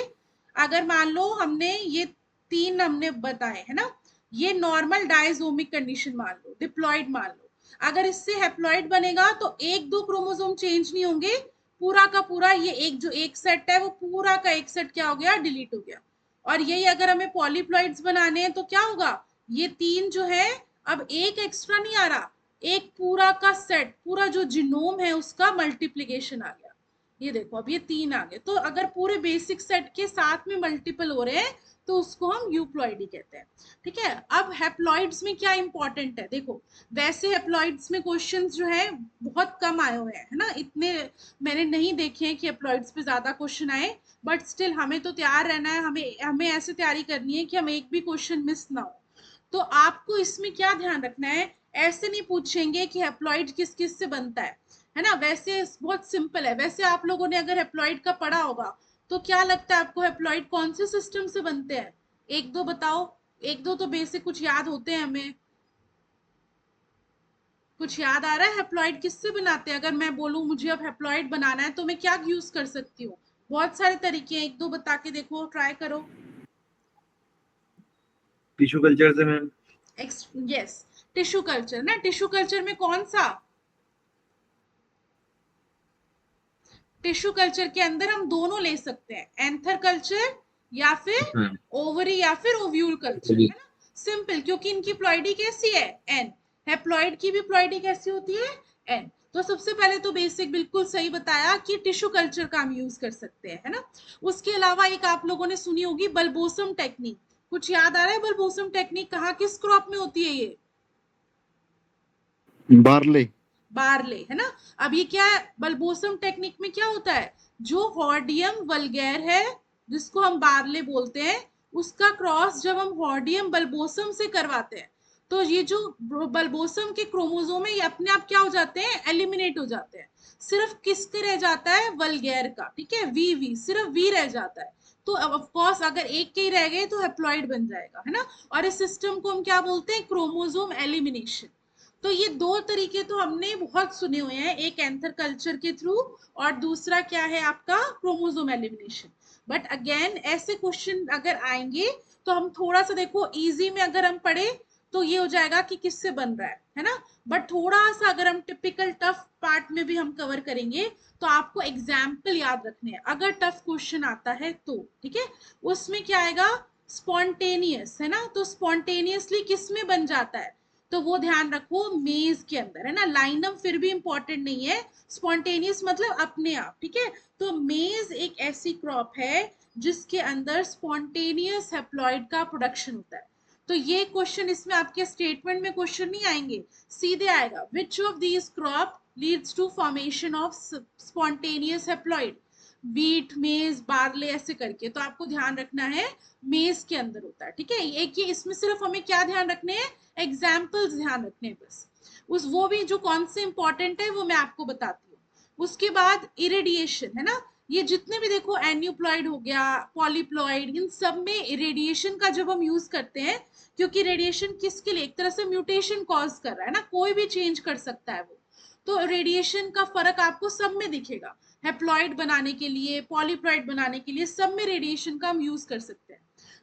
अगर मान लो हमने ये तीन हमने बताए, है ना, ये नॉर्मल डायजोमिक कंडीशन मान लो, डिप्लॉइड मान लो, अगर इससे हेप्लॉइड बनेगा तो एक दो क्रोमोसोम चेंज नहीं होंगे, पूरा का पूरा ये एक जो एक सेट है वो पूरा का एक सेट क्या हो गया, डिलीट हो गया। और यही अगर हमें पॉलीप्लॉइड्स बनाने हैं तो क्या होगा, ये तीन जो है अब एक एक्स्ट्रा नहीं आ रहा, एक पूरा का सेट, पूरा जो जीनोम है उसका मल्टीप्लीकेशन आ गया। ये देखो अब ये तीन आ गए, तो अगर पूरे बेसिक सेट के साथ में मल्टीपल हो रहे हैं तो उसको हम यूप्लॉइडी कहते हैं, ठीक है। अब हेप्लॉइड्स में क्या इंपॉर्टेंट है, देखो वैसे हेप्लॉइड्स में क्वेश्चंस जो है बहुत कम आए हुए हैं, है ना, इतने मैंने नहीं देखे हैं कि हेप्लॉइड्स पे ज्यादा क्वेश्चन आए, बट स्टिल हमें तो तैयार रहना है, हमें हमें ऐसे तैयारी करनी है कि हम एक भी क्वेश्चन मिस ना हो। तो आपको इसमें क्या ध्यान रखना है, ऐसे नहीं पूछेंगे कि हैप्लॉइड किस किस से बनता है ना। वैसे बहुत सिंपल है। वैसे आप लोगों ने अगर हैप्लॉइड का पढ़ा होगा तो क्या लगता है आपको हैप्लॉइड कौन से सिस्टम से बनते हैं? एक दो बताओ, एक दो तो बेसिक कुछ याद होते हैं हमें। कुछ याद आ रहा है हैप्लॉइड किससे बनाते हैं? अगर मैं बोलूं मुझे अब हैप्लॉइड बनाना है तो मैं क्या यूज कर सकती हूँ? बहुत सारे तरीके हैं, एक दो बता के देखो, ट्राई करो। टिश्यू कल्चर से मैम। यस, टिश्यू कल्चर ना। टिश्यू कल्चर में कौन सा? टिश्यू कल्चर के अंदर हम दोनों ले सकते हैं, एंथर कल्चर या फिर हाँ ओवरी या फिर ओव्यूल कल्चर, जी। है ना। सिंपल, क्योंकि इनकी प्लॉइडी कैसी है? एन। हैप्लॉइड की भी प्लॉइडी कैसी होती है? एन। तो सबसे पहले तो बेसिक बिल्कुल सही बताया कि टिश्यू कल्चर का हम यूज कर सकते हैं, है ना। उसके अलावा एक आप लोगों ने सुनी होगी बल्बोसम टेक्निक। कुछ याद आ रहा है बल्बोसम टेक्निक कहाँ किस क्रॉप में होती है? ये बार्ले। बारले, है ना। अब ये क्या है? बल्बोसम टेक्निक में क्या होता है? जो हॉर्डियम वल्गैर है, जिसको हम बारले बोलते हैं, उसका क्रॉस जब हम हॉर्डियम बल्बोसम से करवाते हैं तो ये जो बल्बोसम के क्रोमोसोम है ये अपने आप क्या हो जाते हैं? एलिमिनेट हो जाते हैं। सिर्फ किसके रह जाता है? वल्गैर का, ठीक है, वी सिर्फ वी रह जाता है। तो अब ऑफ कोर्स अगर एक के ही रह गए तो हैप्लॉइड बन जाएगा, है ना। और इस सिस्टम को हम क्या बोलते हैं? Chromosome elimination. तो ये दो तरीके तो हमने बहुत सुने हुए हैं, एक एंथर कल्चर के थ्रू और दूसरा क्या है आपका? Chromosome elimination. बट अगेन ऐसे क्वेश्चन अगर आएंगे तो हम थोड़ा सा देखो, इजी में अगर हम पढ़े तो ये हो जाएगा कि किससे बन रहा है ना। बट थोड़ा सा अगर हम टिपिकल टफ पार्ट में भी हम कवर करेंगे तो आपको एग्जाम्पल याद रखने हैं अगर टफ क्वेश्चन आता है तो, ठीक है। उसमें क्या आएगा? स्पॉन्टेनियस, है ना। तो स्पॉन्टेनियसली किस में बन जाता है? तो वो ध्यान रखो, मेज के अंदर, है ना। लाइनम फिर भी इंपॉर्टेंट नहीं है, स्पॉन्टेनियस मतलब अपने आप, ठीक है। तो मेज एक ऐसी क्रॉप है जिसके अंदर स्पॉन्टेनियस हैप्लॉइड का प्रोडक्शन होता है। तो ये क्वेश्चन इसमें आपके स्टेटमेंट में क्वेश्चन नहीं आएंगे, सीधे आएगा which of these crop leads to formation of spontaneous haploid? Beet, maize, barley ऐसे करके। तो आपको ध्यान रखना है मेज के अंदर होता है, ठीक है। एक ये इसमें सिर्फ हमें क्या ध्यान रखने हैं? एग्जाम्पल्स ध्यान रखने हैं बस। उस वो भी जो कौन से इंपॉर्टेंट है वो मैं आपको बताती हूँ। उसके बाद इरेडिएशन, है ना। ये जितने भी देखो, एन्यूप्लॉइड हो गया, पॉलीप्लॉइड, इन सब में इरेडिएशन का जब हम यूज करते हैं, क्योंकि रेडिएशन किसके लिए? एक तरह से म्यूटेशन कॉज कर रहा है ना, कोई भी चेंज कर सकता है वो। तो रेडिएशन का फर्क आपको सब में दिखेगा। हैप्लॉइड बनाने के लिए, पॉलीप्लॉइड बनाने के लिए, सब में रेडिएशन का हम यूज कर सकते हैं।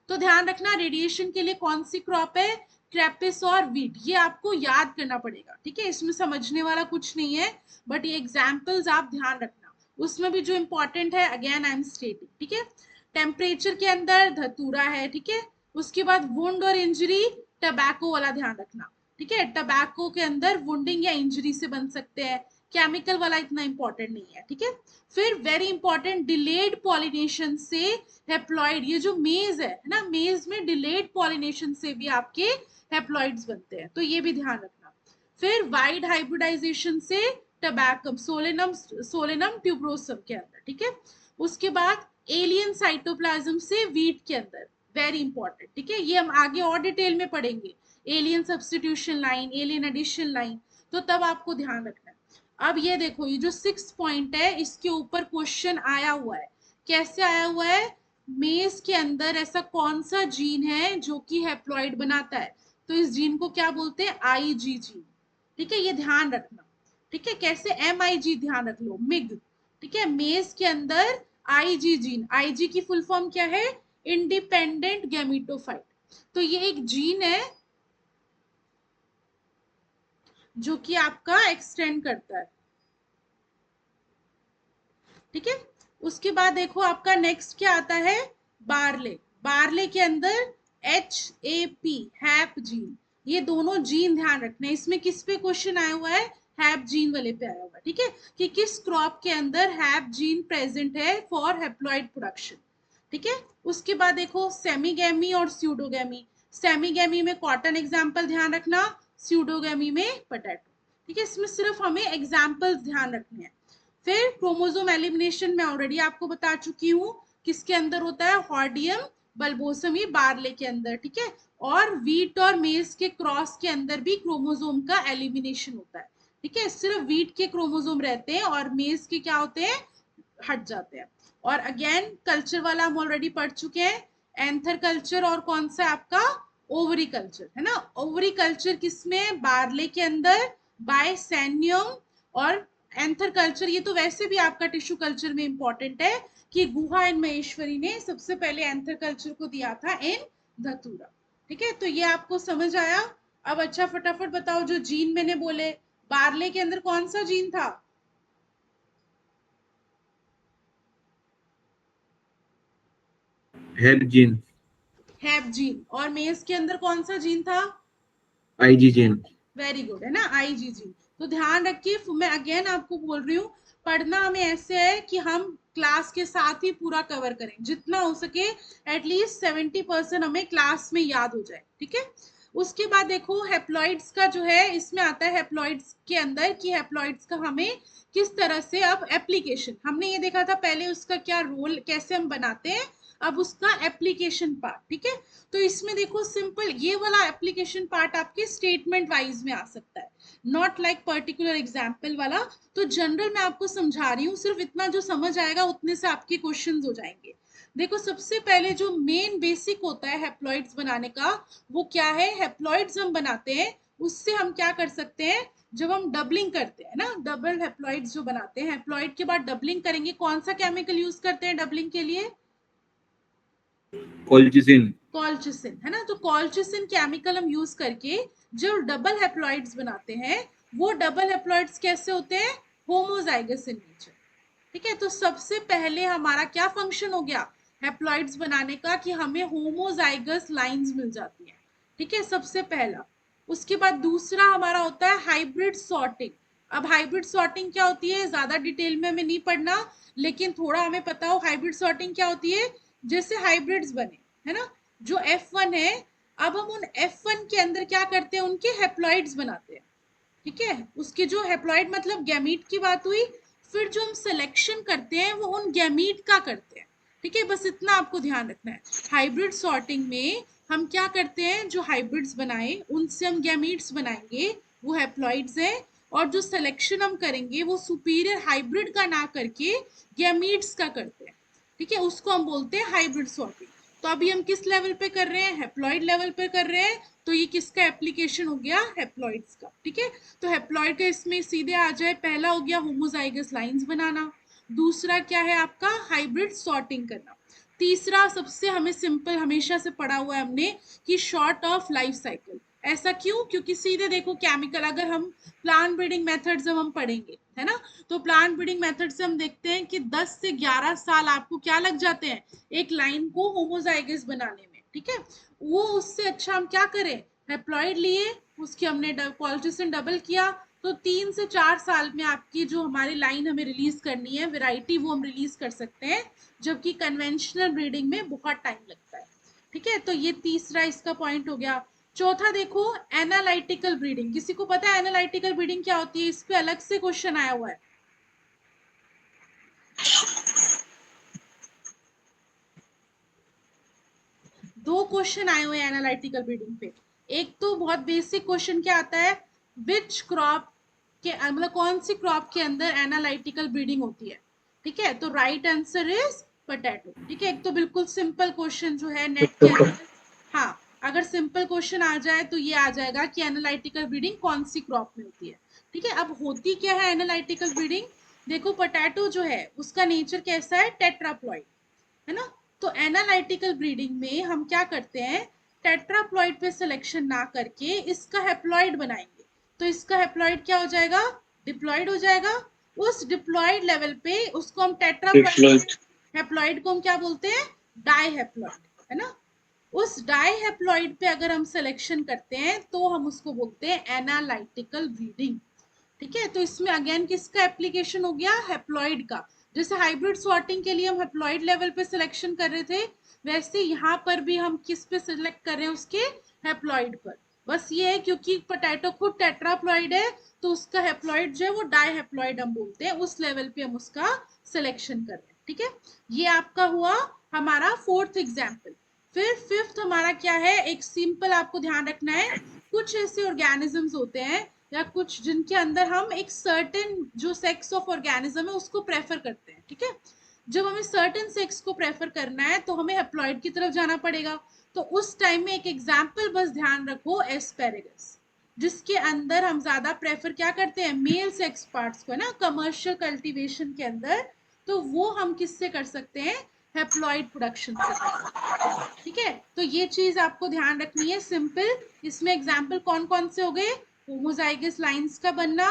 तो ध्यान रखना रेडिएशन के लिए कौन सी क्रॉप है? क्रेपिस और वीट। ये आपको याद करना पड़ेगा, ठीक है। इसमें समझने वाला कुछ नहीं है, बट ये एग्जाम्पल्स आप ध्यान रखना। उसमें भी जो इंपॉर्टेंट है अगेन आई एम स्टेटिंग, ठीक है। टेम्परेचर के अंदर धतूरा है, ठीक है। उसके बाद वुंड और इंजरी, टबैको वाला ध्यान रखना, ठीक है। टबैको के अंदर वुंडिंग या इंजरी से बन सकते हैं, केमिकल वाला इतना इंपॉर्टेंट नहीं है, ठीक है। फिर वेरी इंपॉर्टेंट, डिलेड पॉलिनेशन से हैप्लॉइड, ये जो मेज है ना, मेज में डिलेड पॉलिनेशन से भी आपके हैप्लॉइड्स बनते हैं, तो ये भी ध्यान रखना। फिर वाइड हाइब्रिडाइजेशन से टबैकम, सोलेनम, सोलेनम ट्यूब्रोसम के अंदर, ठीक है। उसके बाद एलियन साइटोप्लाज्म से वीट के अंदर, वेरी इंपॉर्टेंट, ठीक है। ये हम आगे और डिटेल में पढ़ेंगे, alien substitution line, alien addition line, तो तब आपको ध्यान रखना है। अब ये देखो, ये जो 6 पॉइंट है इसके ऊपर क्वेश्चन आया हुआ है। कैसे आया हुआ है? मेज के अंदर ऐसा कौन सा जीन है जो कि हैप्लॉइड बनाता है? तो इस जीन को क्या बोलते हैं? आईजी जीन, ठीक है। ये ध्यान रखना, ठीक है। कैसे? MIG ध्यान रख लो, मिग, ठीक है। मेज के अंदर आईजी जीन, आईजी की फुल फॉर्म क्या है? Independent gametophyte. तो ये एक जीन है जो कि आपका एक्सटेंड करता है, ठीक है। उसके बाद देखो आपका नेक्स्ट क्या आता है? बार्ले। बार्ले के अंदर HAP, हैप जीन। ये दोनों जीन ध्यान रखना है। इसमें किस पे क्वेश्चन आया हुआ है? हैप जीन वाले पे आया हुआ है, ठीक है। कि किस क्रॉप के अंदर हैप जीन प्रेजेंट है फॉर हैप्लॉइड प्रोडक्शन, ठीक है। उसके बाद देखो सेमीगैमी और स्यूडोगैमी। सेमीगैमी में कॉटन एग्जाम्पल ध्यान रखना, स्यूडोगैमी में पोटैटो, ठीक है। इसमें सिर्फ हमें एग्जाम्पल्स ध्यान रखने हैं। फिर क्रोमोसोम एलिमिनेशन मैं ऑलरेडी आपको बता चुकी हूँ, किसके अंदर होता है? हॉर्डियम बल्बोसम ये बार्ले के अंदर, ठीक है। और वीट और मेज के क्रॉस के अंदर भी क्रोमोसोम का एलिमिनेशन होता है, ठीक है। सिर्फ वीट के क्रोमोसोम रहते हैं और मेज के क्या होते हैं, हट जाते हैं। और अगेन कल्चर वाला हम ऑलरेडी पढ़ चुके हैं, एंथर कल्चर और कौन सा आपका ओवरी कल्चर, है ना। ओवरी कल्चर किसमें, बार्ले के अंदर बायसेनियम। और एंथर कल्चर ये तो वैसे भी आपका टिश्यू कल्चर में इंपॉर्टेंट है कि गुहा एंड महेश्वरी ने सबसे पहले एंथर कल्चर को दिया था इन धतूरा, ठीक है। तो ये आपको समझ आया। अब अच्छा फटाफट बताओ, जो जीन मैंने बोले, बार्ले के अंदर कौन सा जीन था, हैब जीन, हैब जीन। और मेज के अंदर कौन सा जीन था, आईजी जीन। वेरी गुड, है ना, आईजीजी। तो ध्यान रखिए, मैं अगेन आपको बोल रही हूँ, पढ़ना हमें ऐसे है कि हम क्लास के साथ ही पूरा कवर करें, जितना हो सके एटलीस्ट 70% हमें क्लास में याद हो जाए, ठीक है। उसके बाद देखो हेप्लॉइड्स का जो है, इसमें आता है हेप्लॉइड्स के अंदर कि हेप्लॉइड्स का हमें किस तरह से, अब एप्लीकेशन हमने ये देखा था पहले, उसका क्या रोल, कैसे हम बनाते हैं, अब उसका एप्लीकेशन पार्ट, ठीक है। तो इसमें देखो सिंपल ये वाला एप्लीकेशन पार्ट आपके स्टेटमेंट वाइज में आ सकता है, नॉट लाइक पर्टिकुलर एग्जाम्पल वाला। तो जनरल मैं आपको समझा रही हूँ, सिर्फ इतना जो समझ आएगा उतने से आपके क्वेश्चंस हो जाएंगे। देखो सबसे पहले जो मेन बेसिक होता है हेप्लॉइड्स बनाने का, वो क्या है, हेप्लॉइड्स हम बनाते हैं उससे हम क्या कर सकते हैं, जब हम डबलिंग करते हैं ना, डबल हेप्लॉइड्स जो बनाते हैं, हेप्लॉइड के बाद डबलिंग करेंगे, कौन सा केमिकल यूज करते हैं डबलिंग के लिए, कोल्चिसिन। कॉल्चिसिन, है ना। तो कॉल्चिसिन केमिकल हम यूज करके जो डबल हेप्लॉइड्स बनाते हैं, वो डबल हेप्लॉइड्स कैसे होते हैं, होमोजाइगस इन नेचर, ठीक है। तो सबसे पहले हमारा क्या फंक्शन हो गया हेप्लॉइड्स बनाने का, कि हमें होमोजाइगस लाइंस मिल जाती हैं, ठीक है, सबसे पहला। उसके बाद दूसरा हमारा होता है हाइब्रिड सॉर्टिंग। अब हाइब्रिड सॉर्टिंग क्या होती है, ज्यादा डिटेल में हमें नहीं पढ़ना, लेकिन थोड़ा हमें पता हो हाइब्रिड सॉर्टिंग क्या होती है। जैसे हाइब्रिड्स बने, है ना, जो F1 है, अब हम उन F1 के अंदर क्या करते हैं, उनके हेप्लॉइड्स बनाते हैं, ठीक है। उसके जो हेप्लॉइड मतलब गैमीट की बात हुई, फिर जो हम सिलेक्शन करते हैं वो उन गैमीट का करते हैं, ठीक है। बस इतना आपको ध्यान रखना है, हाइब्रिड सॉर्टिंग में हम क्या करते हैं, जो हाइब्रिड्स बनाए उनसे हम गैमीट्स बनाएंगे, वो हेप्लॉइड्स हैं। और जो सिलेक्शन हम करेंगे वो सुपीरियर हाइब्रिड का ना करके गैमीट्स का करते हैं, ठीक है, उसको हम बोलते हैं हाइब्रिड सॉर्टिंग। तो अभी हम किस लेवल पे कर रहे हैं, हेप्लॉइड लेवल पे कर रहे हैं। तो ये किसका एप्लीकेशन हो गया, हेप्लॉइड्स का, ठीक है। तो हेप्लॉइड का इसमें सीधे आ जाए, पहला हो गया होमोजाइगस लाइंस बनाना, दूसरा क्या है आपका हाइब्रिड सॉर्टिंग करना, तीसरा सबसे हमें सिंपल हमेशा से पढ़ा हुआ है हमने कि शॉर्ट ऑफ लाइफ साइकिल। ऐसा क्यों, क्योंकि सीधे देखो केमिकल, अगर हम प्लांट ब्रीडिंग मेथड जब हम पढ़ेंगे, है ना, तो प्लांट ब्रीडिंग मेथड से हम देखते हैं कि 10 से 11 साल आपको क्या लग जाते हैं एक लाइन को होमोजाइगस बनाने में, ठीक है। वो उससे अच्छा हम क्या करें, हेप्लॉइड लिए, उसकी हमने कॉल्चिसिन डबल किया, तो 3 से 4 साल में आपकी जो हमारी लाइन हमें रिलीज करनी है वैरायटी, वो हम रिलीज कर सकते हैं, जबकि कन्वेंशनल ब्रीडिंग में बहुत टाइम लगता है, ठीक है। तो ये तीसरा इसका पॉइंट हो गया। चौथा देखो एनालिटिकल ब्रीडिंग, किसी को पता है एनालिटिकल ब्रीडिंग क्या होती है, इस पे अलग से क्वेश्चन आया हुआ है। दो क्वेश्चन आए हुए हैं एनालिटिकल ब्रीडिंग पे। एक तो बहुत बेसिक क्वेश्चन क्या आता है, विच क्रॉप के मतलब कौन सी क्रॉप के अंदर एनालिटिकल ब्रीडिंग होती है, ठीक है। तो राइट आंसर इज पोटैटो, ठीक है। एक तो बिल्कुल सिंपल क्वेश्चन जो है नेट के अंदर, हाँ, अगर सिंपल क्वेश्चन आ जाए तो ये आ जाएगा कि एनालिटिकल ब्रीडिंग कौन सी क्रॉप में होती है, ठीक है। अब होती क्या है एनालिटिकल ब्रीडिंग, देखो पोटैटो जो है उसका नेचर कैसा है, टेट्राप्लॉइड, है ना। तो एनालिटिकल ब्रीडिंग में हम क्या करते हैं, टेट्राप्लॉइड पे सिलेक्शन ना करके इसका हेप्लॉइड बनाएंगे, तो इसका हेप्लॉइड क्या हो जाएगा, डिप्लॉइड हो जाएगा। उस डिप्लॉइड लेवल पे उसको हम टेट्राप्लॉइड, हेप्लॉइड को हम क्या बोलते हैं, डाई हेप्लॉइड, है ना। उस डाई हेप्लॉइड पे अगर हम सिलेक्शन करते हैं तो हम उसको बोलते हैं एनालिटिकल ब्रीडिंग, ठीक है। तो इसमें अगेन किसका एप्लीकेशन हो गया, हेप्लॉइड का। जैसे हाइब्रिड सॉर्टिंग के लिए हम हेप्लॉइड लेवल पे सिलेक्शन कर रहे थे, वैसे यहाँ पर भी हम किस पे सिलेक्ट कर रहे हैं, उसके हेप्लॉइड पर। बस ये है क्योंकि पोटैटो खुद टेट्राप्लॉइड है, तो उसका हेप्लॉइड जो है वो डाई हेप्लॉइड हम बोलते हैं, उस लेवल पे हम उसका सिलेक्शन कर रहे हैं, ठीक है। ये आपका हुआ हमारा फोर्थ एग्जाम्पल। फिर फिफ्थ हमारा क्या है, एक सिंपल आपको ध्यान रखना है, कुछ ऐसे ऑर्गेनिजम्स होते हैं या कुछ जिनके अंदर हम एक सर्टेन जो सेक्स ऑफ ऑर्गेनिज्म है उसको प्रेफर करते हैं, ठीक है। जब हमें सर्टेन सेक्स को प्रेफर करना है तो हमें हैप्लॉइड की तरफ जाना पड़ेगा। तो उस टाइम में एक एग्जाम्पल बस ध्यान रखो, एस्पेरेगस, जिसके अंदर हम ज्यादा प्रेफर क्या करते हैं, मेल सेक्स पार्ट्स को, है ना, कमर्शियल कल्टीवेशन के अंदर। तो वो हम किससे कर सकते हैं, हैप्लॉइड प्रोडक्शन से कर सकते हैं, ठीक है। तो ये चीज आपको ध्यान रखनी है, सिंपल। इसमें एग्जाम्पल कौन कौन से हो गए, होमोजाइगस लाइंस का बनना,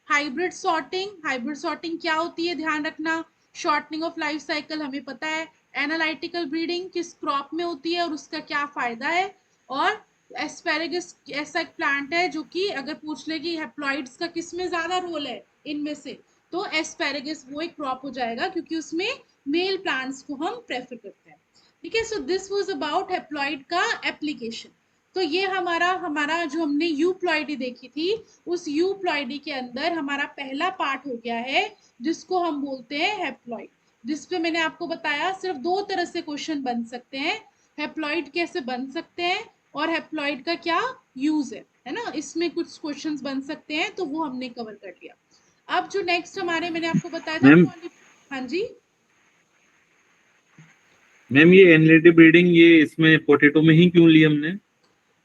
हाइब्रिड सॉर्टिंग क्या होती है ध्यान रखना, शॉर्टनिंग ऑफ लाइफ साइकिल हमें पता है, एनालिटिकल ब्रीडिंग किस क्रॉप में होती है और उसका क्या फायदा है, और एस्पेरेगस ऐसा एक प्लांट है जो कि अगर पूछ ले कि हैप्लॉइड्स का किस में ज्यादा रोल है इनमें से, तो एस्पेरेगस वो एक क्रॉप हो जाएगा क्योंकि उसमें मेल प्लांट्स को हम प्रेफर करते हैं, ठीक है। So this was about haploid का एप्लीकेशन। तो ये हमारा हमारा जो हमने यूप्लॉइडी देखी थी, उस यूप्लॉइडी के अंदर हमारा पहला पार्ट हो गया है जिसको हम बोलते हैं हैप्लॉइड, जिसपे मैंने आपको बताया सिर्फ दो तरह से क्वेश्चन बन सकते हैं, हैप्लॉइड कैसे बन सकते हैं और हैप्लॉइड का क्या यूज है ना, इसमें कुछ क्वेश्चंस बन सकते हैं, तो वो हमने कवर कर लिया। अब जो नेक्स्ट हमारे मैंने आपको बताया था मैम हाँ जी मैम ये एनालिटिक ब्रीडिंग ये इसमें पोटैटो में ही क्यों ली हमने?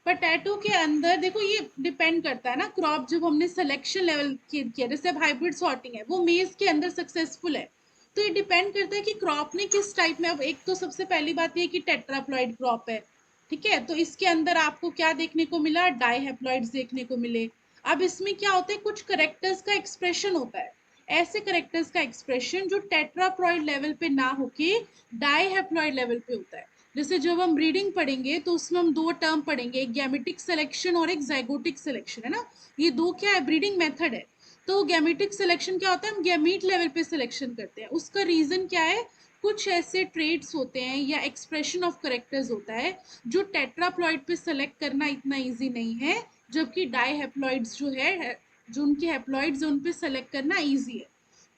पोटैटो के अंदर देखो ये डिपेंड करता है ना, क्रॉप जब हमने सिलेक्शन लेवल किया, जैसे अब हाइब्रिड सॉर्टिंग है वो मेज के अंदर सक्सेसफुल है, तो ये डिपेंड करता है कि क्रॉप ने किस टाइप में, अब एक तो सबसे पहली बात ये कि टेट्राप्लॉइड क्रॉप है, ठीक है, तो इसके अंदर आपको क्या देखने को मिला, डाईहैप्लॉइड्स देखने को मिले। अब इसमें क्या होता है, कुछ करेक्टर्स का एक्सप्रेशन होता है, ऐसे करेक्टर्स का एक्सप्रेशन जो टेट्राप्लॉइड लेवल पे ना होके डाईहैप्लॉइड लेवल पे होता है। जैसे जब हम ब्रीडिंग पढ़ेंगे तो उसमें हम दो टर्म पढ़ेंगे, एक गैमेटिक सिलेक्शन और एक जाइगोटिक सिलेक्शन, है ना, ये दो क्या है, ब्रीडिंग मेथड है। तो गैमेटिक सिलेक्शन क्या होता है, हम गैमीट लेवल पे सिलेक्शन करते हैं, उसका रीजन क्या है, कुछ ऐसे ट्रेड्स होते हैं या एक्सप्रेशन ऑफ करेक्टर्स होता है जो टेट्राप्लॉइड पे सेलेक्ट करना इतना इजी नहीं है, जबकि डाईहैप्लॉइड्स जो है, जो उनके हैप्लॉइड्स उन पे सेलेक्ट करना इजी है।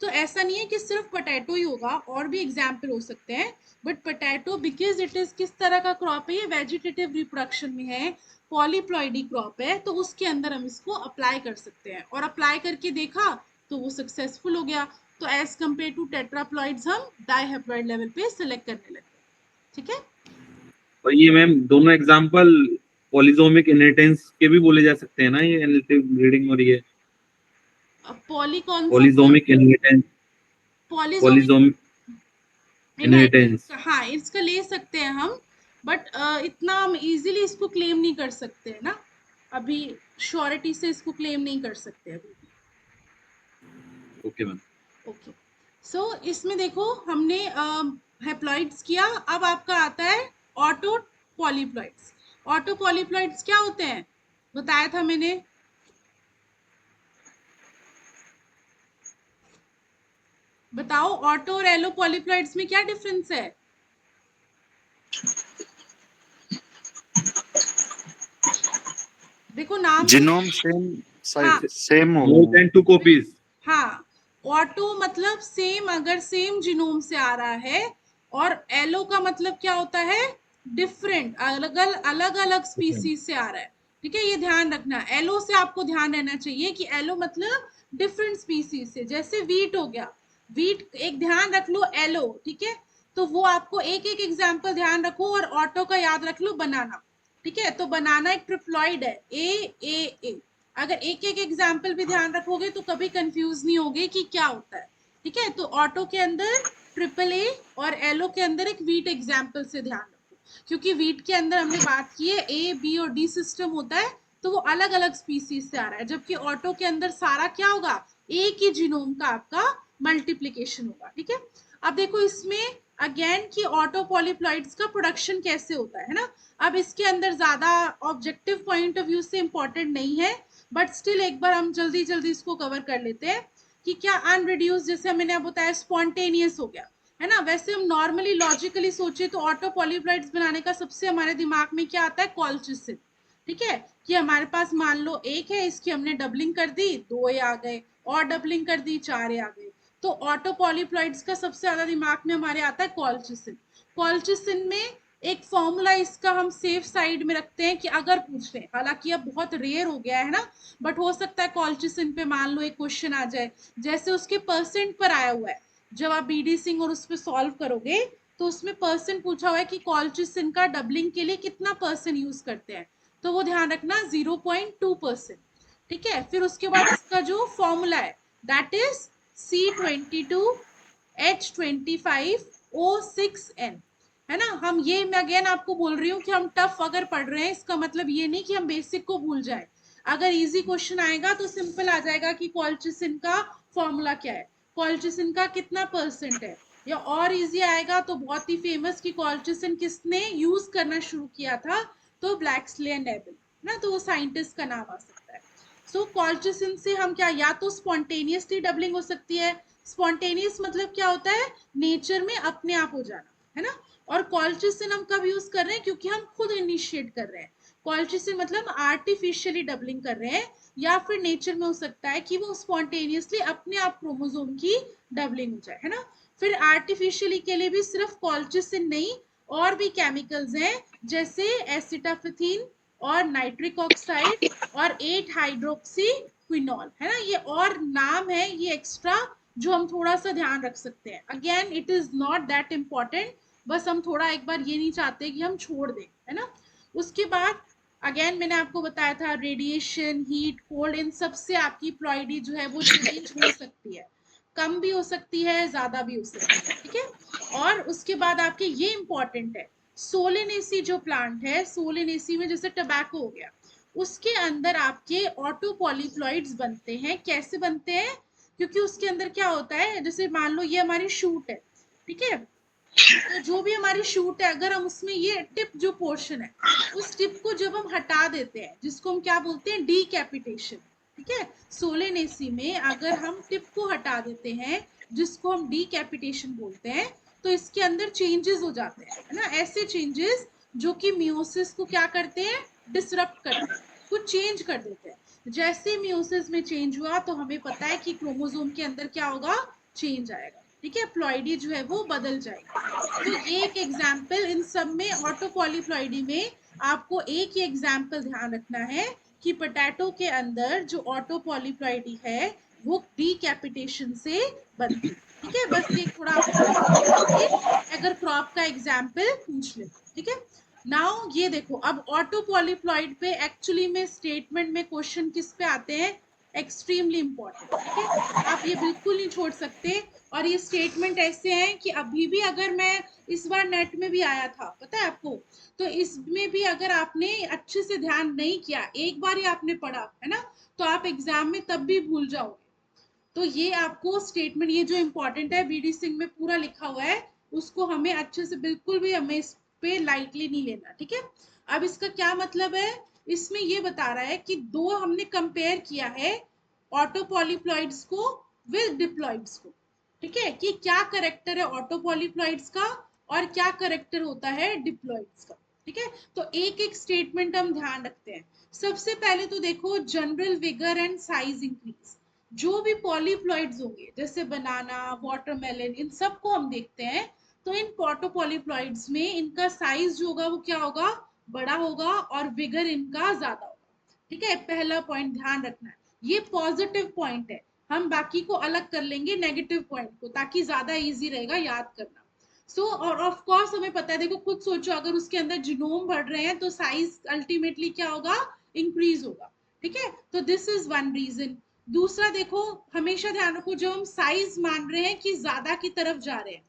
तो ऐसा नहीं है कि सिर्फ पोटैटो ही होगा, और भी एग्जाम्पल हो सकते हैं, but potato because it is किस तरह का क्रॉप है, ये वेजिटेटिव रिप्रोडक्शन में है, पॉलीप्लॉइडी क्रॉप है, तो उसके अंदर हम इसको अप्लाई कर सकते हैं, और अप्लाई करके देखा तो वो सक्सेसफुल हो गया। तो एज कम्पेयर टू टेट्राप्लॉइड्स हम डाईहैप्लॉइड लेवल पे सिलेक्ट करने लगते हैं, ठीक है। और ये मैम दोनों एग्जांपल पॉलीजोमिक इनहेरिटेंस के भी बोले जा सकते हैं ना, ये एनालिटिक ब्रीडिंग और ये अब पॉली कौन सा, पॉलीजोमिक इनहेरिटेंस, पॉलीजोमिक पॉलीजोमिक इनहेरिटेंस, इनहेरिटेंस। हाँ इसका ले सकते हैं हम, बट इतना हम इजीली इसको क्लेम नहीं कर सकते है ना, अभी श्योरिटी से इसको क्लेम नहीं कर सकते अभी। Okay ma'am. ओके, सो इसमें देखो हमने हैप्लॉइड्स किया, अब आपका आता है ऑटो पॉलीप्लॉइड्स। ऑटो पॉलीप्लॉइड्स क्या होते हैं, बताया था मैंने, बताओ ऑटो और एलो पॉलीप्लॉइड्स में क्या डिफरेंस है। देखो नाम से जीनोम सेम हाँ सेम मोर होगा। Then 2 copies. हाँ, ऑटो मतलब सेम, अगर सेम जीनोम से आ रहा है, और एलो का मतलब क्या होता है, डिफरेंट, अलग अलग अलग स्पीसीज से आ रहा है, ठीक है, ये ध्यान रखना। एलो से आपको ध्यान रहना चाहिए कि एलो मतलब डिफरेंट स्पीसीज से, जैसे वीट हो गया, वीट एक ध्यान रख लो, एलो, ठीक है, तो वो आपको एक एक एग्जाम्पल ध्यान रखो, और ऑटो का याद रख लो, बनाना, ठीक है, तो बनाना एक ट्रिप्लॉइड है, ए। अगर एक एक एग्जाम्पल भी ध्यान रखोगे तो कभी कंफ्यूज नहीं होगे कि क्या होता है, ठीक है। तो ऑटो के अंदर ट्रिपल ए और एलो के अंदर एक वीट एग्जाम्पल से ध्यान रखो, क्योंकि वीट के अंदर हमने बात की है ए बी और डी सिस्टम होता है, तो वो अलग अलग स्पीसीज से आ रहा है, जबकि ऑटो के अंदर सारा क्या होगा, एक ही जीनोम का आपका मल्टीप्लीकेशन होगा, ठीक है। अब देखो इसमें अगेन कि ऑटो पॉलीप्लॉइड्स का प्रोडक्शन कैसे होता है ना, अब इसके अंदर ज्यादा ऑब्जेक्टिव पॉइंट ऑफ व्यू से इंपॉर्टेंट नहीं है, बट स्टिल एक बार हम जल्दी जल्दी इसको कवर कर लेते हैं कि क्या अनरिड्यूस, जैसे मैंने अब बताया स्पॉन्टेनियस हो गया, है ना। वैसे हम नॉर्मली लॉजिकली सोचे तो ऑटो पॉलीप्लॉइड्स बनाने का सबसे हमारे दिमाग में क्या आता है, कॉलचिसिन, ठीक है, कि हमारे पास मान लो एक है, इसकी हमने डबलिंग कर दी, दो ए आ गए, और डबलिंग कर दी, चार ए आ गए। तो ऑटो पॉलीप्लॉइड्स का सबसे ज्यादा दिमाग में हमारे आता है कॉलचिसिन। कॉलचिसिन में एक फॉर्मूला इसका हम सेफ साइड में रखते हैं कि अगर पूछ लें, हालांकि अब बहुत रेयर हो गया है ना, बट हो सकता है कॉल्चिसिन पे मान लो एक क्वेश्चन आ जाए, जैसे उसके परसेंट पर आया हुआ है, जब आप बीडी सिंह और उस पर सॉल्व करोगे तो उसमें परसेंट पूछा हुआ है कि कॉल्चिसिन का डबलिंग के लिए कितना परसेंट यूज करते हैं, तो वो ध्यान रखना 0.2%। ठीक है, फिर उसके बाद इसका जो फॉर्मूला है दैट इज C22H25O6N, है ना। हम ये मैं अगेन आपको बोल रही हूँ कि हम टफ अगर पढ़ रहे हैं इसका मतलब ये नहीं कि हम बेसिक को भूल जाए। अगर इजी क्वेश्चन आएगा तो सिंपल आ जाएगा कि कॉल्चिसिन का फॉर्मूला क्या है, कॉल्चिसिन का कितना परसेंट है, या और इजी आएगा तो बहुत ही फेमस कि कॉल्चिसिन किसने यूज करना शुरू किया था, तो ब्लैक्सले एंड नेबल ना, तो वो साइंटिस्ट का नाम आ सकता है। सो कॉल्चिसिन से हम क्या, या तो स्पॉन्टेनियसली डबलिंग हो सकती है, स्पॉन्टेनियस मतलब क्या होता है, नेचर में अपने आप हो जाना, है ना। और कॉल्चिसिन हम कब यूज कर रहे हैं, क्योंकि हम खुद इनिशिएट कर रहे हैं। कॉल्चिसिन मतलब आर्टिफिशियली डबलिंग कर रहे हैं, या फिर नेचर में हो सकता है कि वो स्पॉन्टेनियसली अपने आप क्रोमोसोम की डबलिंग हो जाए, है ना। फिर आर्टिफिशियली के लिए भी सिर्फ कॉल्चिसिन नहीं, और भी केमिकल्स हैं जैसे एसिटाफिथिन और नाइट्रिक ऑक्साइड और 8 हाइड्रोक्सी क्विनॉल, है ना। ये और नाम है ये एक्स्ट्रा जो हम थोड़ा सा ध्यान रख सकते हैं। Again it is not that important, बस हम थोड़ा एक बार ये नहीं चाहते कि हम छोड़ दें, है ना। उसके बाद अगेन मैंने आपको बताया था रेडिएशन, हीट, कोल्ड, इन सब से आपकी प्लॉइडी जो है वो चेंज हो सकती है, कम भी हो सकती है, ज्यादा भी हो सकती है, ठीक है। और उसके बाद आपके ये इंपॉर्टेंट है, सोलेनेसी जो प्लांट है, सोलेनेसी में जैसे टबैको हो गया, उसके अंदर आपके ऑटो पॉलीप्लॉइड्स बनते हैं। कैसे बनते हैं, क्योंकि उसके अंदर क्या होता है, जैसे मान लो ये हमारी शूट है, ठीक है, तो जो भी हमारी शूट है अगर हम उसमें ये टिप जो पोर्शन है, उस टिप को जब हम हटा देते हैं, जिसको हम क्या बोलते हैं, डीकैपिटेशन, ठीक है। सोलेनेसी में अगर हम टिप को हटा देते हैं, जिसको हम डीकैपिटेशन बोलते हैं, तो इसके अंदर चेंजेस हो जाते हैं, है ना। ऐसे चेंजेस जो कि मियोसिस को क्या करते हैं, डिसरप्ट करते हैं, कुछ चेंज कर देते हैं। जैसे मियोसिस में चेंज हुआ तो हमें पता है कि क्रोमोसोम के अंदर क्या होगा, चेंज आएगा, ठीक है, प्लॉइडी जो है वो बदल जाएगी। तो ये एक एग्जाम्पल, इन सब में ऑटो पॉलीप्लॉइडी में आपको एक ही एग्जाम्पल ध्यान रखना है कि पोटैटो के अंदर जो ऑटो पॉलीप्लॉइडी है वो डीकैपिटेशन से बनती है, ठीक है। बस ये थोड़ा आपको अगर क्रॉप का एग्जाम्पल पूछ ले, ठीक है। नाउ ये देखो, अब ऑटो पॉलीप्लॉइड पे एक्चुअली में स्टेटमेंट में क्वेश्चन किस पे आते हैं, एक्सट्रीमली इंपॉर्टेंट, ठीक है, आप ये बिल्कुल नहीं छोड़ सकते। और ये स्टेटमेंट ऐसे हैं कि अभी भी अगर मैं, इस बार नेट में भी आया था पता है आपको, तो इसमें भी अगर आपने अच्छे से ध्यान नहीं किया, एक बार ही आपने पढ़ा है ना, तो आप एग्जाम में तब भी भूल जाओगे। तो ये आपको स्टेटमेंट, ये जो इंपॉर्टेंट है बीडी सिंह में पूरा लिखा हुआ है, उसको हमें अच्छे से, बिल्कुल भी हमें इस पे लाइटली नहीं लेना, ठीक है। अब इसका क्या मतलब है, इसमें ये बता रहा है कि दो हमने कंपेयर किया है ऑटो पॉलीप्लॉइड्स को विद डिप्लॉइड्स को, ठीक है, कि क्या करेक्टर है ऑटो पॉलीप्लॉइड्स का और क्या करेक्टर होता है डिप्लॉइड्स का, ठीक है। तो एक एक स्टेटमेंट हम ध्यान रखते हैं। सबसे पहले तो देखो general vigour and size increase, जो भी पॉलीप्लॉइड्स होंगे जैसे बनाना, वाटरमेलन, इन सबको हम देखते हैं, तो इन पॉलीप्लॉइड्स में इनका साइज जो होगा वो क्या होगा, बड़ा होगा, और विगर इनका ज्यादा होगा, ठीक है। पहला पॉइंट ध्यान रखना है, ये पॉजिटिव पॉइंट है, हम बाकी को अलग कर लेंगे नेगेटिव पॉइंट को, ताकि ज्यादा इजी रहेगा याद करना। सो और ऑफ कोर्स हमें पता है, देखो खुद सोचो, अगर उसके अंदर जीनोम बढ़ रहे हैं तो साइज अल्टीमेटली क्या होगा, इंक्रीज होगा, ठीक है। तो दिस इज वन रीजन। दूसरा देखो, हमेशा ध्यान रखो, जो हम साइज मान रहे हैं कि ज्यादा की तरफ जा रहे हैं,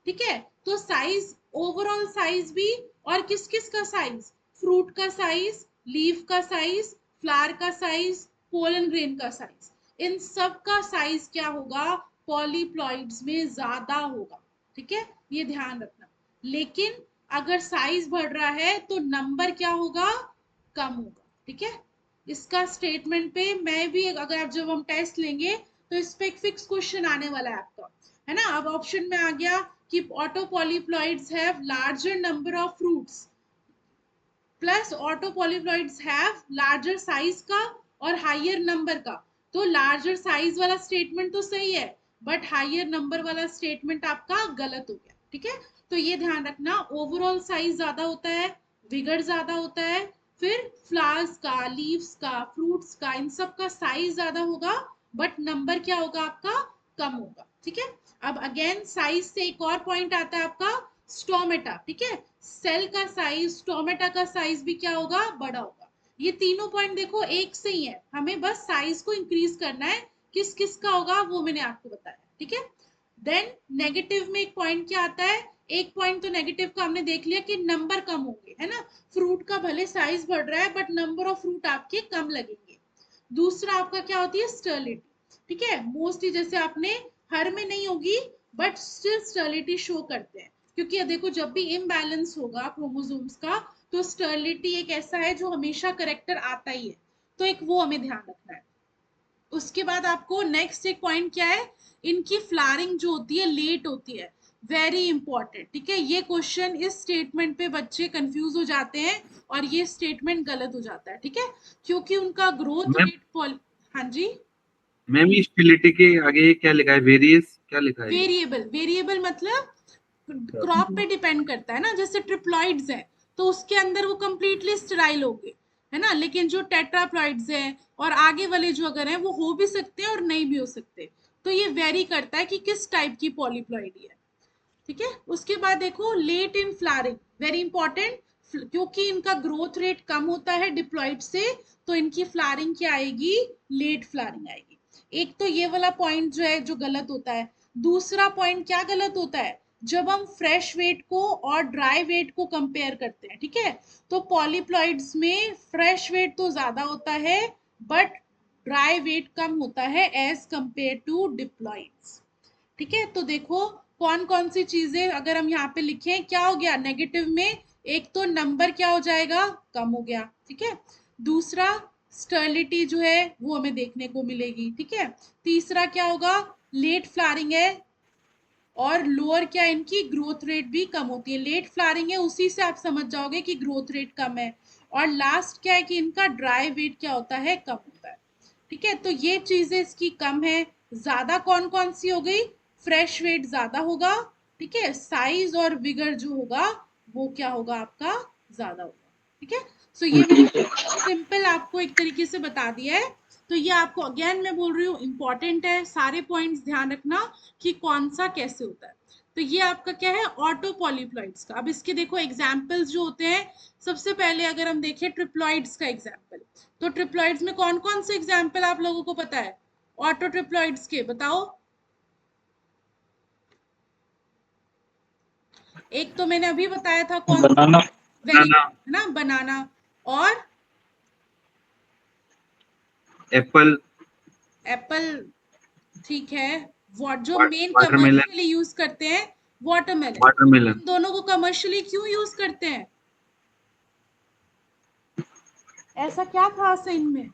ठीक है, तो साइज, ओवरऑल साइज भी, और किस किस का साइज, फ्रूट का साइज, लीफ का साइज, फ्लावर का साइज, पोलन ग्रेन का साइज, इन सब का साइज क्या होगा, पॉलीप्लॉइड्स में ज्यादा होगा, ठीक है, ये ध्यान रखना। लेकिन अगर साइज बढ़ रहा है तो नंबर क्या होगा, कम होगा, ठीक है। इसका स्टेटमेंट पे मैं भी, अगर आप जब हम टेस्ट लेंगे तो इस पे एक फिक्स क्वेश्चन आने वाला है आपका, है ना। अब ऑप्शन में आ गया कि auto polyploids have larger number of fruits plus auto polyploids have larger size का और हाइयर नंबर का, तो लार्जर साइज वाला स्टेटमेंट तो सही है, बट हाइयर नंबर वाला स्टेटमेंट आपका गलत हो गया, ठीक है। तो ये ध्यान रखना, ओवरऑल साइज ज्यादा होता है, विगर ज्यादा होता है, फिर फ्लावर्स का, लीव्स का, फ्रूट्स का, इन सब का साइज ज्यादा होगा, बट नंबर क्या होगा आपका, कम होगा। ठीक है, अब अगेन साइज से एक और पॉइंट आता है आपका स्टोमेटा। ठीक है, सेल का साइज, स्टोमेटा का साइज भी क्या होगा, बड़ा होगा। ये तीनों पॉइंट देखो एक से ही है, हमें बस साइज को इंक्रीज करना है, किस किस का होगा वो मैंने आपको बताया। ठीक है, देन नेगेटिव में एक पॉइंट क्या आता है, एक पॉइंट तो नेगेटिव का हमने देख लिया कि नंबर कम होंगे, है ना, फ्रूट का भले साइज बढ़ रहा है बट नंबर ऑफ फ्रूट आपके कम लगेंगे। दूसरा आपका क्या होती है, स्टर्लिटी। ठीक है, मोस्टली जैसे आपने हर में नहीं होगी बट स्टिल स्टर्लिटी शो करते हैं, क्योंकि ये देखो जब भी इम्बैलेंस होगा क्रोमोसोम्स का तो स्टर्लिटी एक ऐसा है जो हमेशा करेक्टर आता ही है, तो एक वो हमें ध्यान रखना है। उसके बाद आपको नेक्स्ट एक पॉइंट क्या है, इनकी फ्लावरिंग जो होती है लेट होती है, वेरी इंपॉर्टेंट। ठीक है, ये क्वेश्चन इस स्टेटमेंट पे बच्चे कंफ्यूज हो जाते हैं और ये स्टेटमेंट गलत हो जाता है। ठीक है, क्योंकि उनका ग्रोथ मैम रेट, हाँ जी, मैम ये स्टेबिलिटी के आगे क्या लिखा है, वेरियस क्या लिखा है ये? वेरिएबल, वेरिएबल मतलब क्रॉप पे डिपेंड करता है ना, जैसे ट्रिप्लॉइड्स है तो उसके अंदर वो कंप्लीटली स्टेराइल होंगे, है ना, लेकिन जो टेट्राप्लॉइड्स है और आगे वाले जो अगर हैं वो हो भी सकते हैं और नहीं भी हो सकते, तो ये वेरी करता है कि किस टाइप की पॉलीप्लॉइड है। ठीक है, उसके बाद देखो late in flowering, very important, क्योंकि इनका ग्रोथ रेट कम होता है डिप्लॉइड से, तो इनकी फ्लावरिंग क्या आएगी, लेट फ्लावरिंग आएगी। एक तो ये वाला पॉइंट जो है जो गलत होता है। दूसरा पॉइंट क्या गलत होता है, जब हम फ्रेश वेट को और ड्राई वेट को कंपेयर करते हैं, ठीक है, तो पॉलीप्लॉइड्स में फ्रेश वेट तो ज्यादा होता है बट ड्राई वेट कम होता है एज कंपेयर टू डिप्लॉइड्स। ठीक है, तो देखो कौन कौन सी चीजें अगर हम यहाँ पे लिखें, क्या हो गया नेगेटिव में, एक तो नंबर क्या हो जाएगा, कम हो गया। ठीक है, दूसरा स्टर्लिटी जो है वो हमें देखने को मिलेगी। ठीक है, तीसरा क्या होगा, लेट फ्लावरिंग है, और लोअर क्या, इनकी ग्रोथ रेट भी कम होती है। लेट फ्लावरिंग है, उसी से आप समझ जाओगे कि ग्रोथ रेट कम है। और लास्ट क्या है कि इनका ड्राई वेट क्या होता है, कम होता है। ठीक है, तो ये चीजें इसकी कम है। ज्यादा कौन कौन सी हो गई, फ्रेश वेट ज्यादा होगा, ठीक है, साइज और विगर जो होगा वो क्या होगा आपका, ज्यादा होगा। ठीक है, सो ये मैंने सिंपल आपको एक तरीके से बता दिया है। तो ये आपको अगेन मैं बोल रही हूँ इंपॉर्टेंट है, सारे पॉइंट्स ध्यान रखना कि कौन सा कैसे होता है। तो ये आपका क्या है, ऑटो पॉलीप्लॉइड्स का। अब इसके देखो एग्जाम्पल्स जो होते हैं, सबसे पहले अगर हम देखें ट्रिप्लॉइड्स का एग्जाम्पल, तो ट्रिप्लॉइड्स में कौन कौन से एग्जाम्पल आप लोगों को पता है ऑटो ट्रिप्लॉइड्स के, बताओ। एक तो मैंने अभी बताया था, कौन, बनाना। वेरी गुड, है ना, बनाना, और एप्पल, एप्पल, ठीक है, जो मेन वाटरमेलन, कमर्शियली यूज करते हैं, वाटरमेलन। वाटरमेलन। इन दोनों को कमर्शियली क्यों यूज करते हैं, ऐसा क्या खास है इनमें,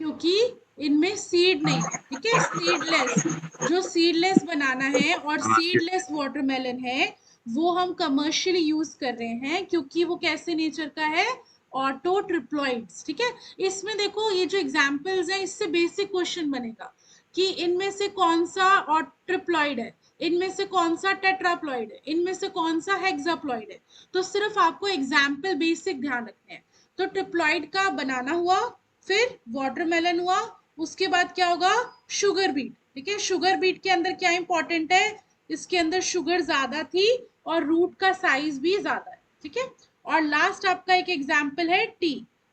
क्योंकि इनमें सीड नहीं है। ठीक है, सीडलेस, जो सीडलेस बनाना है और सीडलेस वाटरमेलन है वो हम कमर्शियली यूज कर रहे हैं, क्योंकि वो कैसे नेचर का है, ऑटो ट्रिप्लॉइड्स। ठीक है, इसमें देखो ये जो एग्जांपल्स हैं इससे बेसिक क्वेश्चन बनेगा कि इनमें से कौन सा ट्रिप्लॉइड है, इनमें से कौन सा टेट्राप्लॉइड है, इनमें से कौन सा हेक्साप्लॉइड है। तो सिर्फ आपको एग्जाम्पल बेसिक ध्यान रखने हैं। तो ट्रिप्लॉइड का बनाना हुआ, फिर वाटरमेलन हुआ, उसके बाद क्या होगा, शुगर बीट। ठीक है, शुगर बीट के अंदर क्या इंपॉर्टेंट है, इसके अंदर शुगर ज्यादा थी और रूट का साइज भी ज्यादा है। ठीक है, और लास्ट आपका एक एग्जाम्पल है टी।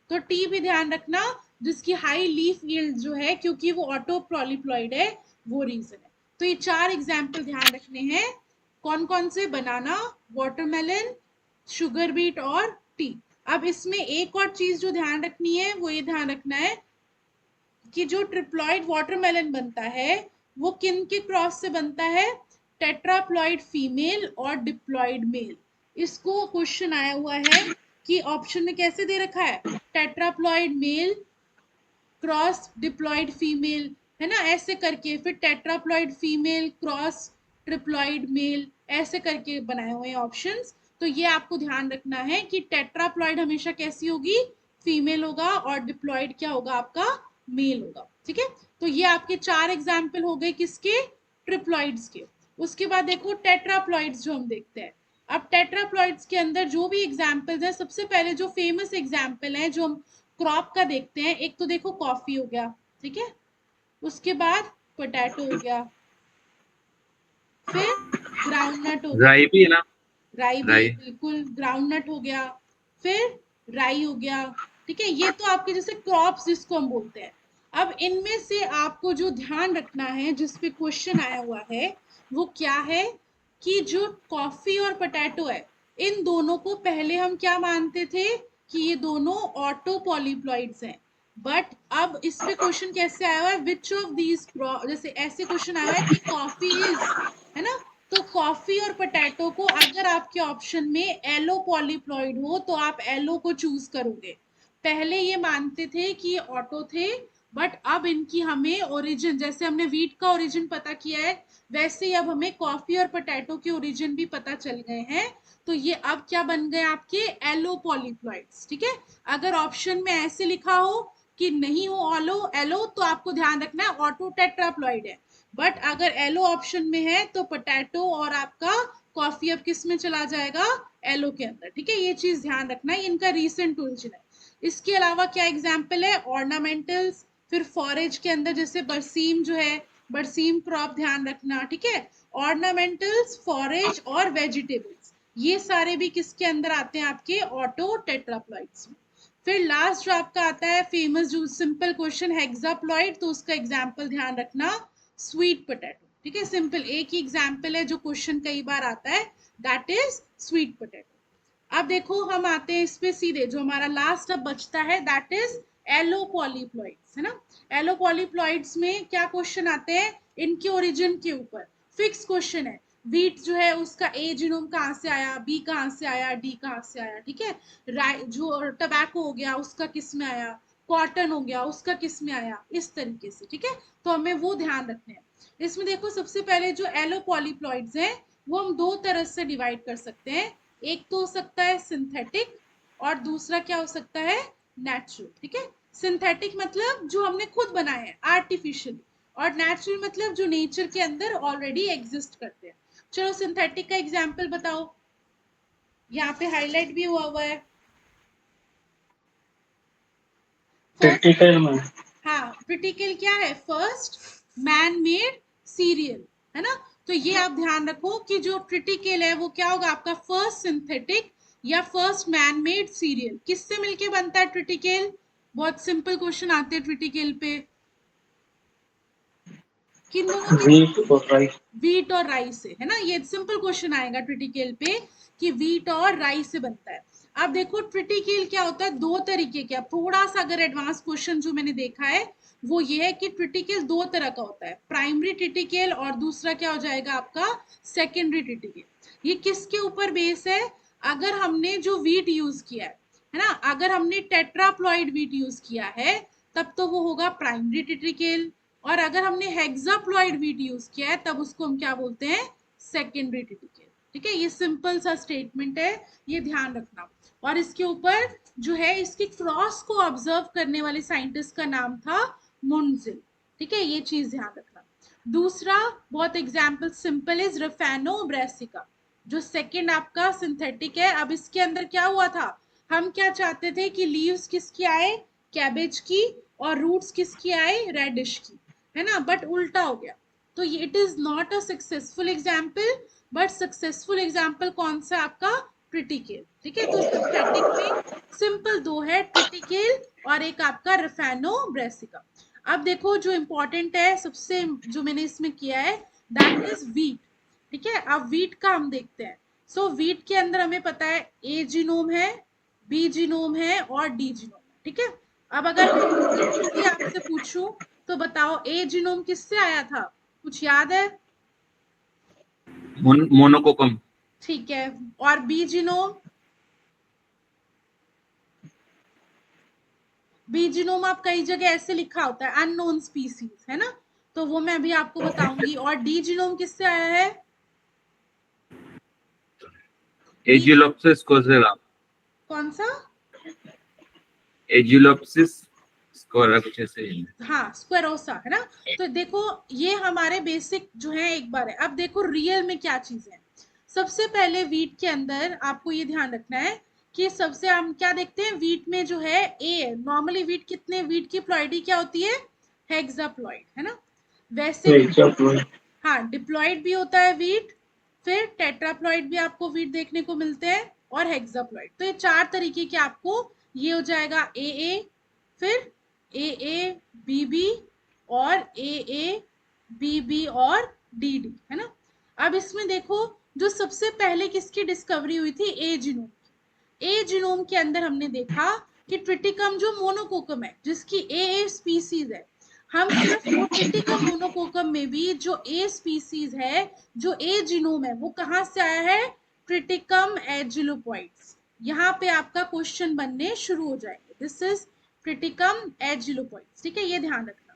तो टी भी ध्यान रखना, जिसकी हाई लीफ यील्ड जो है, क्योंकि वो ऑटो पॉलीप्लॉइड है, वो रीजन है। तो ये चार एग्जाम्पल ध्यान रखने हैं, कौन कौन से, बनाना, वाटरमेलन, शुगर बीट और टी। अब इसमें एक और चीज जो ध्यान रखनी है वो ये ध्यान रखना है कि जो ट्रिप्लॉइड वाटरमेलन बनता है वो किन के क्रॉस से बनता है, टेट्राप्लॉइड फीमेल और डिप्लॉइड मेल। इसको क्वेश्चन आया हुआ है कि ऑप्शन में कैसे दे रखा है, tetraploid male cross diploid female, है ना, ऐसे करके, फिर tetraploid female cross triploid male, ऐसे करके बनाए हुए हैं ऑप्शंस। तो ये आपको ध्यान रखना है कि टेट्राप्लॉइड हमेशा कैसी होगी, फीमेल होगा, और डिप्लॉइड क्या होगा आपका, मेल होगा। ठीक है, तो ये आपके चार एग्जाम्पल हो गए किसके, ट्रिप्लॉइड्स के। उसके बाद देखो टेट्राप्लॉइड्स जो हम देखते हैं। अब टेट्राप्लॉइड्स के अंदर जो भी एग्जाम्पल्स हैं, सबसे पहले जो फेमस एग्जाम्पल है जो हम क्रॉप का देखते हैं, एक तो देखो कॉफी हो गया, ठीक है, उसके बाद पोटैटो हो गया, फिर ग्राउंडनट हो गया, राई भी है ना, राई भी राई। बिल्कुल, ग्राउंडनट हो गया, फिर राई हो गया, ठीक है। ये तो आपके जैसे क्रॉप्स जिसको हम बोलते हैं। अब इनमें से आपको जो ध्यान रखना है, जिस पे क्वेश्चन आया हुआ है, वो क्या है कि जो कॉफी और पोटैटो है, इन दोनों को पहले हम क्या मानते थे कि ये दोनों ऑटो पॉलीप्लॉइड्स हैं। बट अब इस पे क्वेश्चन कैसे आया हुआ है, विच ऑफ दीज, जैसे ऐसे क्वेश्चन आया हुआ है कि कॉफी इज, है ना, तो कॉफी और पोटैटो को अगर आपके ऑप्शन में एलो पॉलीप्लॉइड हो तो आप एलो को चूज करोगे। पहले ये मानते थे कि ये ऑटो थे, बट अब इनकी हमें ओरिजिन, जैसे हमने वीट का ओरिजिन पता किया है, वैसे ही अब हमें कॉफी और पोटैटो के ओरिजिन भी पता चल गए हैं। तो ये अब क्या बन गए आपके एलो पॉलीप्लॉइड्स, ठीक है। अगर ऑप्शन में ऐसे लिखा हो कि नहीं हो एलो एलो, तो आपको ध्यान रखना है ऑटो टेट्राप्लॉइड है। बट अगर एलो ऑप्शन में है तो पोटैटो और आपका कॉफी अब किस में चला जाएगा, एलो के अंदर, ठीक है। ये चीज ध्यान रखना है, इनका रीसेंट ओरिजिन है। इसके अलावा क्या एग्जाम्पल है, ऑर्नामेंटल्स, फिर फॉरेज के अंदर जैसे बरसीम जो है, बरसीम क्रॉप ध्यान रखना, ठीक है। ऑर्नामेंटल्स, फॉरेज और वेजिटेबल्स, ये सारे भी किसके अंदर आते हैं, आपके ऑटो टेट्राप्लॉइड्स में। फिर लास्ट जो आपका आता है फेमस जो सिंपल क्वेश्चन हेक्साप्लॉइड, तो उसका एग्जाम्पल ध्यान रखना स्वीट पोटैटो, ठीक है। सिंपल एक ही एग्जाम्पल है जो क्वेश्चन कई बार आता है, दैट इज स्वीट पोटैटो। अब देखो हम आते हैं इस पे सीधे, जो हमारा लास्ट अब बचता है दैट इज एलो पॉलीप्लॉइड्स, है ना। एलो पॉलीप्लॉइड्स में क्या क्वेश्चन आते हैं, इनके ओरिजिन के ऊपर फिक्स क्वेश्चन है। वीट जो है उसका ए जीनोम कहाँ से आया, बी कहाँ से आया, डी कहाँ से आया, ठीक है। राई जो टबैको हो गया उसका किस में आया, कॉटन हो गया उसका किस में आया, इस तरीके से, ठीक है। तो हमें वो ध्यान रखने हैं। इसमें देखो सबसे पहले जो एलो पॉलीप्लॉइड्स हैं वो हम दो तरह से डिवाइड कर सकते हैं। एक तो हो सकता है सिंथेटिक और दूसरा क्या हो सकता है, नेचुरल, ठीक है। सिंथेटिक मतलब जो हमने खुद बनाए हैं आर्टिफिशियली, और नेचुरल मतलब जो नेचर के अंदर ऑलरेडी एग्जिस्ट करते हैं। चलो सिंथेटिक का एग्जाम्पल बताओ, यहाँ पे हाईलाइट भी हुआ है। क्रिटिकल में हाँ, क्रिटिकल क्या है, फर्स्ट मैन मेड सीरियल, है ना। तो ये आप ध्यान रखो कि जो क्रिटिकल है वो क्या होगा आपका, फर्स्ट सिंथेटिक या फर्स्ट मैन मेड सीरियल। किससे मिलके बनता है क्रिटिकल, बहुत सिंपल क्वेश्चन आते हैं क्रिटिकल पे, किन दोनों के, वीट और राइस। वीट और राई से, है ना। ये सिंपल क्वेश्चन आएगा क्रिटिकल पे कि वीट और राई से बनता है। अब देखो क्रिटिकल क्या होता है, दो तरीके के। थोड़ा सा अगर एडवांस क्वेश्चन जो मैंने देखा है वो ये है कि क्रिटिकल दो तरह का होता है, प्राइमरी क्रिटिकल और दूसरा क्या हो जाएगा आपका सेकेंडरी क्रिटिकल। ये किसके ऊपर बेस है, अगर हमने जो वीट यूज किया है ना, अगर हमने टेट्राप्लॉइड वीट यूज किया है तब तो वो होगा प्राइमरी क्रिटिकल, और अगर हमने हेक्साप्लॉइड वीट यूज किया है तब उसको हम क्या बोलते हैं, सेकेंडरी क्रिटिकल, ठीक है। ये सिंपल सा स्टेटमेंट है, ये ध्यान रखना। और इसके ऊपर जो है इसके क्रॉस को ऑब्जर्व करने वाले साइंटिस्ट का नाम था मुंजिल, ठीक है, ये चीज ध्यान रखना। दूसरा बहुत एग्जाम्पल सिंपल इज रफेनो ब्रेसिका, जो सेकेंड आपका सिंथेटिक है। अब इसके अंदर क्या हुआ था, हम क्या चाहते थे कि लीव्स किसकी आए, कैबेज की, और रूट्स किसकी आए, रेडिश की, है ना, बट उल्टा हो गया। तो ये it is not a successful example, but successful example कौन सा आपका, क्रिटिकल, ठीक है। तो सिंथेटिक में सिंपल दो है, क्रिटिकल और एक आपका रफेनो ब्रेसिका। अब देखो जो इंपॉर्टेंट है सबसे, जो मैंने इसमें किया है दैट इज वीट, ठीक है। अब वीट का हम देखते हैं। सो वीट के अंदर हमें पता है ए जीनोम है, बी जीनोम है और डी जीनोम है, ठीक है। अब अगर मैं आपसे पूछूं तो बताओ ए जीनोम किससे आया था, कुछ याद है, मोनोकोकम। ठीक है। और बी जीनोम, बी जीनोम आप कई जगह ऐसे लिखा होता है अननोन स्पीसीज, है ना, तो वो मैं अभी आपको बताऊंगी। और डी जीनोम किससे आया है, एजियोलॉप्सिस कोसेरा। कौन सा, एजियोलॉप्सिस स्क्वायर कुछ ऐसे ही है। हाँ स्क्वेरोसा है ना। तो देखो ये हमारे बेसिक जो है एक बार है। अब देखो रियल में क्या चीजें हैं। सबसे पहले वीट के अंदर आपको ये ध्यान रखना है कि सबसे हम क्या देखते हैं वीट में जो है ए नॉर्मली वीट कितने वीट की प्लॉइडी क्या होती है हेक्साप्लॉइड है ना। वैसे हाँ डिप्लॉइड भी होता है वीट, फिर टेट्राप्लॉइड भी आपको वीट देखने को मिलते हैं और हेक्साप्लॉइड। तो ये चार तरीके के आपको ये हो जाएगा ए, फिर ए बी और ए बी और डी है ना। अब इसमें देखो जो सबसे पहले किसकी डिस्कवरी हुई थी ए जीनोम। ए जीनोम के अंदर हमने देखा कि ट्रिटिकम जो मोनोकोकम है जिसकी ए स्पीसीज है, हम सिर्फ वो ट्रिटिकम मोनोकोकम में भी जो ए स्पीसीज है जो ए जीनोम है वो कहां से आया है ट्रिटिकम एजिलोपॉइड्स। यहाँ पे आपका क्वेश्चन बनने शुरू हो जाएंगे। दिस इज ट्रिटिकम एजिलोपॉइड्स, ठीक है ये ध्यान रखना।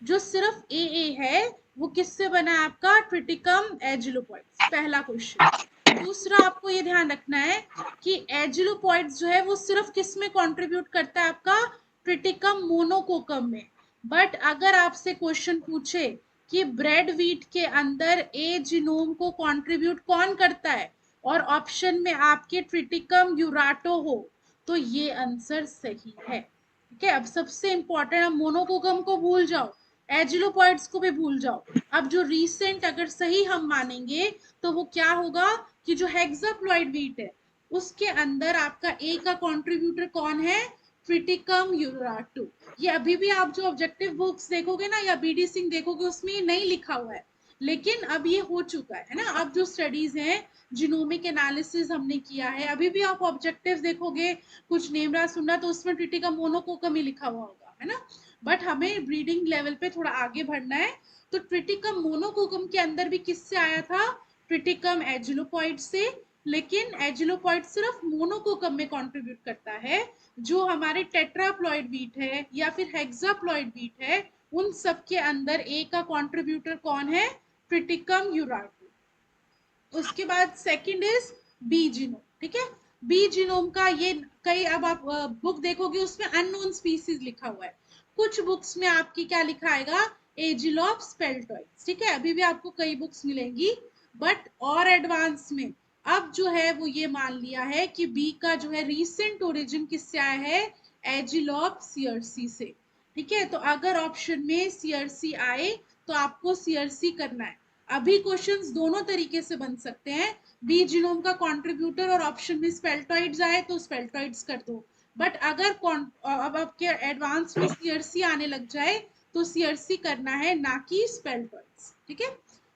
जो सिर्फ ए है वो किससे बना है आपका ट्रिटिकम एजिलोपॉइड्स, पहला क्वेश्चन। दूसरा आपको ये ध्यान रखना है कि एजिलोपॉइड्स जो है वो सिर्फ किस में कंट्रीब्यूट करता है आपका ट्रिटिकम मोनोकोकम में। बट अगर आपसे क्वेश्चन पूछे कि ब्रेड व्हीट के अंदर ए जीनोम को कंट्रीब्यूट कौन करता है और ऑप्शन में आपके ट्रिटिकम यूराटो हो तो ये आंसर सही है। ठीक है अब सबसे इंपॉर्टेंट, अब मोनोकोकम को भूल जाओ एजिलोपॉइड्स को भी भूल जाओ। अब जो रीसेंट अगर सही हम मानेंगे तो वो क्या होगा कि जो हेक्साप्लॉइड व्हीट है उसके अंदर आपका ए का कंट्रीब्यूटर कौन है ट्रिटिकम यूराटो। ये अभी भी आप जो ऑब्जेक्टिव बुक्स देखोगे ना या बीडी सिंह देखोगे उसमें ये नहीं लिखा हुआ है, लेकिन अब ये हो चुका है ना। अब जो स्टडीज हैं जीनोमिक एनालिसिस हमने किया है, अभी भी आप ऑब्जेक्टिव देखोगे कुछ नेमरा सुनना तो उसमें ट्रिटिकम मोनोकोकम ही लिखा हुआ होगा है ना। बट हमें ब्रीडिंग लेवल पे थोड़ा आगे बढ़ना है। तो ट्रिटिकम मोनोकोकम के अंदर भी किससे आया था ट्रिटिकम एजिलोपॉइड से, लेकिन एजिलोपॉइड सिर्फ मोनोकोकम में कंट्रीब्यूट करता है। जो हमारे टेट्राप्लॉइड वीट है या फिर हेक्साप्लॉइड वीट है उन सब के अंदर ए का कंट्रीब्यूटर कौन है ट्रिटिकम यूराटो। उसके बाद सेकंड इज बी जीनोम, ठीक है। बी जीनोम का ये कई अब आप बुक देखोगे उसमें अननोन स्पीसीज लिखा हुआ है, कुछ बुक्स में आपकी क्या लिखा आएगा एजिलोप स्पेल्टॉइड्स, ठीक है। अभी भी आपको कई बुक्स मिलेंगी बट और एडवांस में अब जो है वो ये मान लिया है कि बी का जो है रीसेंट ओरिजिन किससे आया है एजिलोप सीयरसी से, ठीक है। तो अगर ऑप्शन में सीयरसी आए तो आपको सीयरसी करना है। अभी क्वेश्चंस दोनों तरीके से बन सकते हैं, बी जीनोम का कंट्रीब्यूटर और ऑप्शन में स्पेल्टॉइड्स आए तो स्पेल्टॉइड्स कर दो। बट अगर अब आपके एडवांस में सीआरसी आने लग जाए तो सीआरसी करना है ना कि स्पेल्टॉइड्स, ठीक है।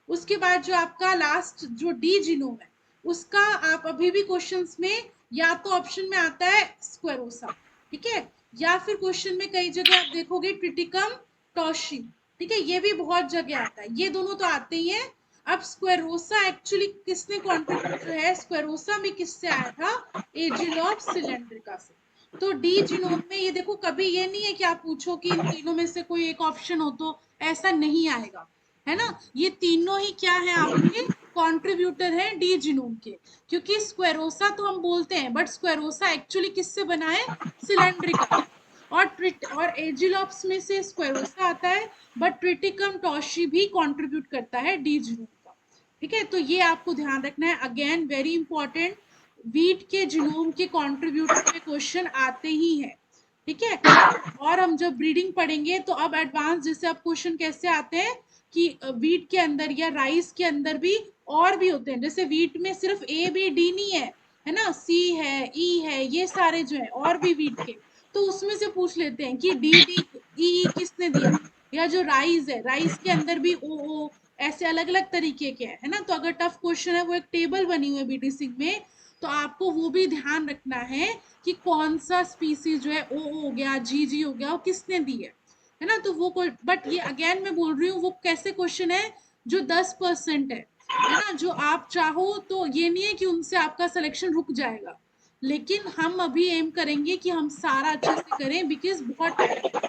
उसके बाद जो आपका लास्ट जो डी जीनोम है उसका आप अभी भी क्वेश्चंस में या तो ऑप्शन में आता है स्क्वेरोसा, ठीक है, या फिर क्वेश्चन में कई जगह आप देखोगे ट्रिटिकम टॉशी, ठीक है, ये भी बहुत जगह आता है, ये दोनों तो आते ही हैं। अब स्क्वेरोसा एक्चुअली किसने कंट्रीब्यूट जो है स्क्वेरोसा में किससे आया था एजिलोप सिलेंड्रिका से। तो डी जीनोम में ये देखो कभी ये नहीं है कि आप पूछो कि इन तीनों में से कोई एक ऑप्शन हो, तो ऐसा नहीं आएगा है ना। ये तीनों ही क्या है आपके कंट्रीब्यूटर है डी जीनोम के, क्योंकि स्क्वेरोसा तो हम बोलते हैं बट स्क्वेरोसा एक्चुअली किससे बना है सिलेंड्रिका, और एजिलोप्स में से स्क्वेरोसा आता है बट ट्रिटिकम टॉशी भी कंट्रीब्यूट करता है डी जीनोम का, ठीक है। तो ये आपको ध्यान रखना है, अगेन वेरी इंपॉर्टेंट, वीट के जीनोम के कंट्रीब्यूटर पे क्वेश्चन आते ही हैं, ठीक है। और हम जब ब्रीडिंग पढ़ेंगे तो अब एडवांस जैसे अब क्वेश्चन कैसे आते हैं कि वीट के अंदर या राइस के अंदर भी और भी होते हैं, जैसे वीट में सिर्फ ए बी डी नहीं है ना, सी है ई है, ये सारे जो है और भी वीट के, तो उसमें से पूछ लेते हैं कि डी डी ई किसने दिया, या जो राइस है राइस के अंदर भी ओ ऐसे अलग अलग तरीके के है ना। तो अगर टफ क्वेश्चन है वो एक टेबल बनी हुई है बीटीसी में, तो आपको वो भी ध्यान रखना है कि कौन सा स्पीसीज जो है ओ हो गया जी हो गया वो किसने दी है ना। तो वो बट ये अगेन मैं बोल रही हूँ वो कैसे क्वेश्चन है जो 10% है ना। जो आप चाहो तो ये नहीं है कि उनसे आपका सिलेक्शन रुक जाएगा, लेकिन हम अभी एम करेंगे कि हम सारा अच्छे से करें बिकॉज बहुत टाइम,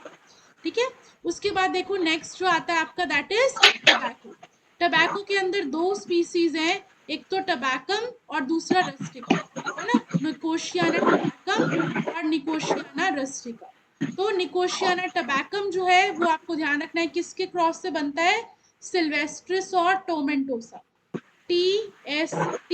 ठीक है। उसके बाद देखो नेक्स्ट जो आता है आपका दैट इज टबैको। टबैको के अंदर दो स्पीसीज हैं, एक तो टबैकम और दूसरा रस्टिका, है ना, निकोशियाना टबैकम और निकोशियाना रस्टिका। तो निकोशियाना टबैकम जो है वो आपको ध्यान रखना है किसके क्रॉस से बनता है, सिल्वेस्ट्रिस और टोमेंटोसा, TST।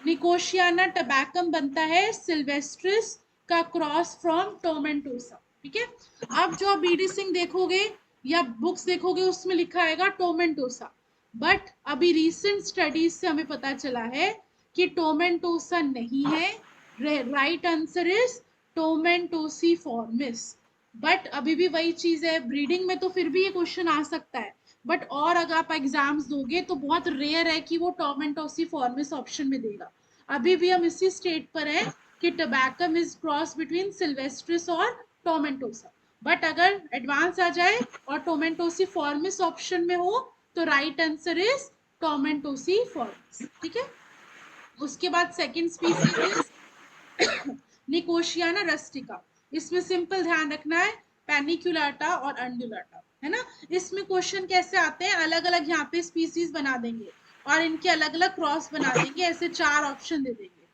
निकोशियाना टबैकम बनता है सिल्वेस्ट्रिस का क्रॉस फ्रॉम टोमेंटोसा, ठीक है। अब जो आप बीडी सिंह देखोगे या बुक्स देखोगे उसमें लिखा आएगा टोमेंटोसा, बट अभी रिसेंट स्टडीज से हमें पता चला है कि टोमेंटोसा नहीं है, राइट आंसर इज टोमेंटोसीफॉर्मिस। बट अभी भी वही चीज है, ब्रीडिंग में तो फिर भी ये क्वेश्चन आ सकता है, बट और अगर आप एग्जाम्स दोगे तो बहुत रेयर है कि वो टोमेंटोसीफॉर्मिस ऑप्शन में देगा। अभी भी हम इसी स्टेट पर है कि tabacum is cross between sylvestris और टोमेंटोसा, बट अगर एडवांस आ जाए और टोमेंटोसीफॉर्मिस ऑप्शन में हो तो राइट आंसर इज टोमेंटोसीफॉर्मिस, ठीक है। उसके बाद सेकंड स्पीसीज निकोशियाना रस्टिका। इसमें सिंपल ध्यान रखना है पैनिक्युलाटा और अंडुलाटा, है ना। इसमें क्वेश्चन कैसे आते हैं, अलग अलग यहाँ पे स्पीसीज बना देंगे और इनके अलग अलग क्रॉस बना देंगे, ऐसे 4 ऑप्शन दे देंगे,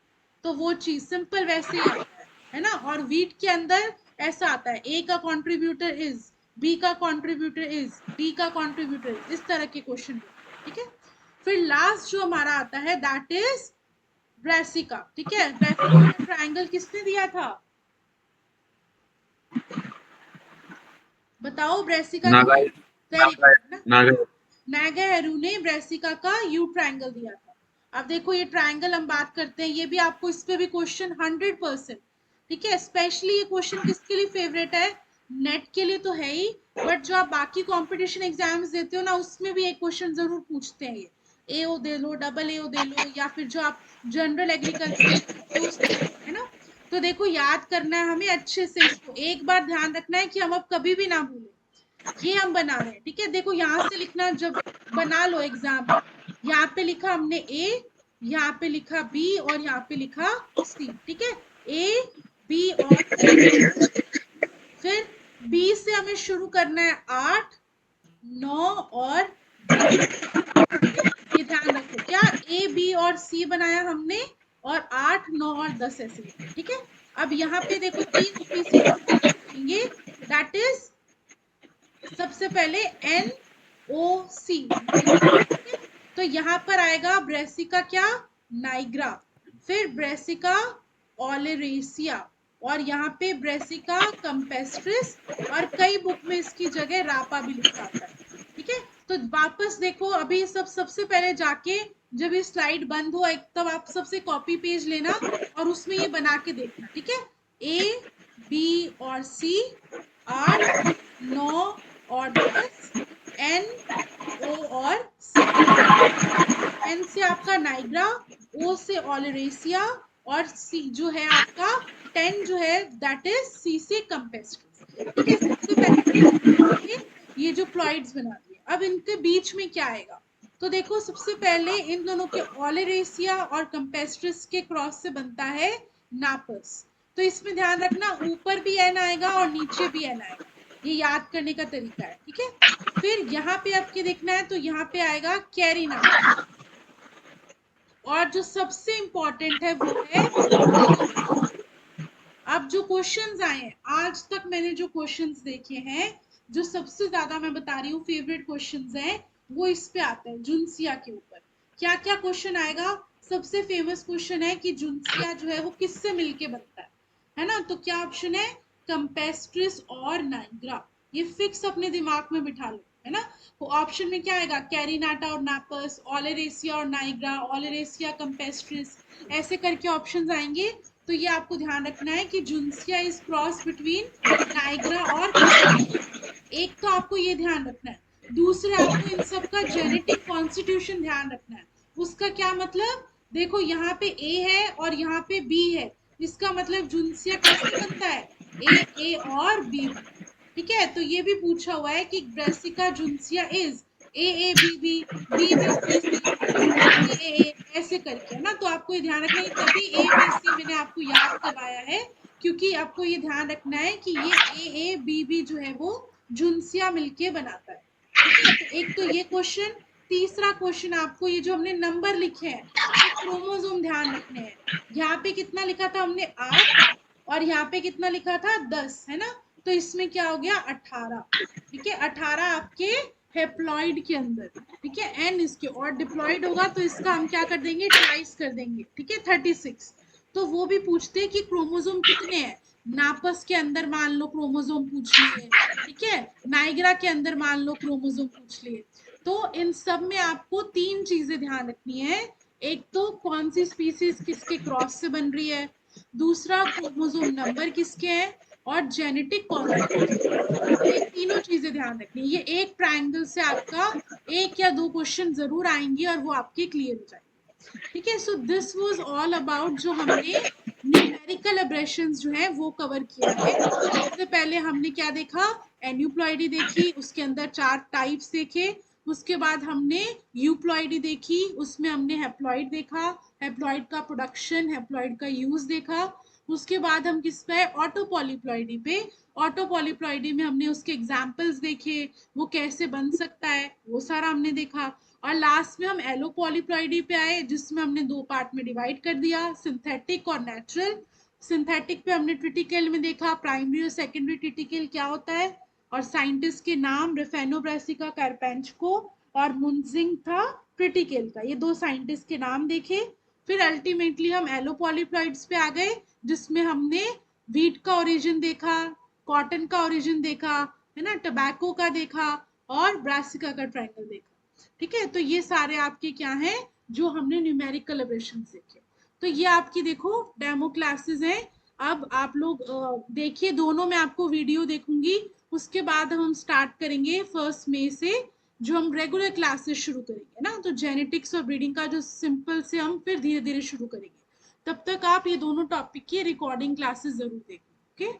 तो वो चीज सिंपल वैसे ही आता है ना। और वीट के अंदर ऐसा आता है, ए का कॉन्ट्रीब्यूटर इज, बी का कॉन्ट्रीब्यूटर इज, डी का कॉन्ट्रीब्यूटर इज, इस तरह के क्वेश्चन, ठीक है। फिर लास्ट जो हमारा आता है दैट इज ब्रेसिका, ठीक है। ब्रेसिका ट्रायंगल किसने दिया था, बताओ ब्रेसिका नागा वेरी गुड ना, नागा नागाहेरू ने ब्रेसिका का यू ट्रायंगल दिया था। अब देखो ये ट्रायंगल हम बात करते हैं, ये भी आपको इस पे भी क्वेश्चन 100%, ठीक है। स्पेशली ये क्वेश्चन किसके लिए फेवरेट है, नेट के लिए तो है ही, बट जो आप बाकी कंपटीशन एग्जाम्स देते हो ना उसमें भी एक क्वेश्चन जरूर पूछते हैं, ये एओ दे लो, डबल एओ दे लो, या फिर जो आप जनरल एग्रीकल्चर है ना। तो देखो याद करना है हमें अच्छे से, इसको एक बार ध्यान रखना है कि हम अब कभी भी ना भूलें, ये हम बना रहे हैं, ठीक है। देखो यहाँ से लिखना, जब बना लो एग्जाम में, यहाँ पे लिखा हमने ए, यहाँ पे लिखा बी और यहाँ पे लिखा सी, ठीक है, ए बी और सी। फिर बी से हमें शुरू करना है 8, 9 और 10, ये ध्यान रखो, क्या ए बी और सी बनाया हमने और 8, 9 और 10 ऐसे लिखा, ठीक है। अब यहाँ पे देखो 3 स्पीसीज लिखेंगे, दैट इज सबसे पहले NOC, तो यहाँ पर आएगा ब्रेसिका क्या, नाइग्रा, फिर ब्रेसिका ओलेरेसिया, और यहाँ पे ब्रेसिका कैम्पेस्ट्रिस, और कई बुक में इसकी जगह रापा भी लिखा आता है, ठीक है। तो वापस देखो अभी सबसे पहले जाके जब ये स्लाइड बंद हो एक तब आप सबसे कॉपी पेज लेना और उसमें ये बना के देखना, ठीक है। A, B और C, 8, 9 और 10, N, O और C। N से आपका नाइग्रा, O से ओलेरेसिया, और C जो है आपका 10 जो है दैट इज C से कैम्पेस्ट्रिस, ठीक है। सबसे पहले ये जो प्लॉइड्स बना दिए, अब इनके बीच में क्या आएगा, तो देखो सबसे पहले इन दोनों के ओलेरेसिया और कैम्पेस्ट्रिस के क्रॉस से बनता है नापस, तो इसमें ध्यान रखना ऊपर भी N आएगा और नीचे भी N आएगा, ये याद करने का तरीका है, ठीक है। फिर यहाँ पे आपके देखना है तो यहाँ पे आएगा कैरिनाटा, और जो सबसे इंपॉर्टेंट है वो है, अब जो क्वेश्चंस आए हैं आज तक मैंने जो क्वेश्चंस देखे हैं, जो सबसे ज्यादा मैं बता रही हूँ फेवरेट क्वेश्चंस हैं, वो इस पे आता है जुन्सिया के ऊपर। क्या क्या क्वेश्चन आएगा, सबसे फेमस क्वेश्चन है कि जुन्सिया जो है वो किससे मिलके बनता है ना। तो क्या ऑप्शन है, कैम्पेस्ट्रिस और नाइग्रा, ये फिक्स अपने दिमाग में बिठा लो, है ना। तो ऑप्शन में क्या आएगा, कैरिनाटा और नापस, ओलेरेसिया और नाइग्रा, ओलेरेसिया कैम्पेस्ट्रिस, ऐसे करके ऑप्शंस आएंगे। तो ये आपको ध्यान रखना है कि जुन्सिया इज क्रॉस बिटवीन नाइग्रा और एक तो आपको ये ध्यान रखना है, दूसरा आपको इन सब का जेनेटिक कॉन्स्टिट्यूशन ध्यान रखना है। उसका क्या मतलब, देखो यहाँ पे ए है और यहाँ पे बी है, इसका मतलब जुन्सिया कैसे बनता है, ए और बी, ठीक है। तो ये भी पूछा हुआ है कि Brassica juncea is A B B, B B C A ऐसे करके, है ना। तो आपको ये ध्यान रखना है, तभी ए बी सी मैंने आपको याद करवाया है, क्योंकि आपको ये ध्यान रखना है कि ये ए बी बी जो है वो जुन्सिया मिलके बनाता है, ठीक है। तो एक तो ये क्वेश्चन, तीसरा क्वेश्चन आपको ये जो हमने नंबर लिखे हैं तो क्रोमोसोम ध्यान रखने हैं, यहाँ पे कितना लिखा था हमने 8 और यहाँ पे कितना लिखा था 10, है ना। तो इसमें क्या हो गया 18, ठीक है, 18 आपके हेप्लॉइड के अंदर, ठीक है, एन इसके, और डिप्लॉइड होगा तो इसका हम क्या कर देंगे, ट्वाइस कर देंगे, ठीक है, 36। तो वो भी पूछते हैं कि क्रोमोसोम कितने हैं, नापस के अंदर मान लो क्रोमोसोम पूछ लिए, ठीक है, नाइग्रा के अंदर मान लो क्रोमोसोम पूछ लिए। तो इन सब में आपको 3 चीजें ध्यान रखनी है, एक तो कौन सी स्पीसीज किसके क्रॉस से बन रही है, दूसरा क्रोमोसोम नंबर किसके हैं, और जेनेटिक कौन सा है। ये तीनों चीजें ध्यान रखनी है। ये एक ट्रायंगल से आपका 1 या 2 क्वेश्चन जरूर आएंगे और वो आपके क्लियर हो जाएंगे, ठीक है। So this was all about जो हमने न्यूमेरिकल एब्रेशंस जो है वो कवर किया है। सबसे पहले हमने क्या देखा, एन्यूप्लॉइडी देखी, उसके अंदर 4 टाइप्स देखे, उसके बाद हमने यूप्लॉइडी देखी, उसमें हमने हैप्लॉइड देखा, हैप्लॉइड का प्रोडक्शन, हैप्लॉइड का यूज देखा। उसके बाद हम किस पे, ऑटो पॉलीप्लॉइडी पे, ऑटो पॉलीप्लॉइडी में हमने उसके एग्जाम्पल्स देखे, वो कैसे बन सकता है वो सारा हमने देखा। और लास्ट में हम एलो पॉलीप्लॉइडी पे आए, जिसमें हमने 2 पार्ट में डिवाइड कर दिया, सिंथेटिक और नेचुरल। सिंथेटिक पे हमने ट्रिटिकल में देखा प्राइमरी और सेकेंडरी ट्रिटिकल क्या होता है, और साइंटिस्ट के नाम रेफेनो ब्रासिका कार्पेंचको और मुनजिंग था ट्रिटिकल का, ये 2 साइंटिस्ट के नाम देखे। फिर अल्टीमेटली हम एलो पॉलीप्लॉइड्स पे आ गए, जिसमें हमने व्हीट का ओरिजिन देखा, कॉटन का ओरिजिन देखा, है ना, टबैको का देखा, और ब्रासिका का ट्रायंगल देखा, ठीक है। तो ये सारे आपके क्या हैं, जो हमने न्यूमेरिकल एब्रेशन देखे। तो ये आपकी देखो डेमो क्लासेस हैं। अब आप लोग देखिए, दोनों में आपको वीडियो देखूंगी, उसके बाद हम स्टार्ट करेंगे 1 मई से जो हम रेगुलर क्लासेस शुरू करेंगे ना, तो जेनेटिक्स और ब्रीडिंग का जो सिंपल से हम फिर धीरे धीरे शुरू करेंगे। तब तक आप ये दोनों टॉपिक की रिकॉर्डिंग क्लासेस जरूर देखें, ओके।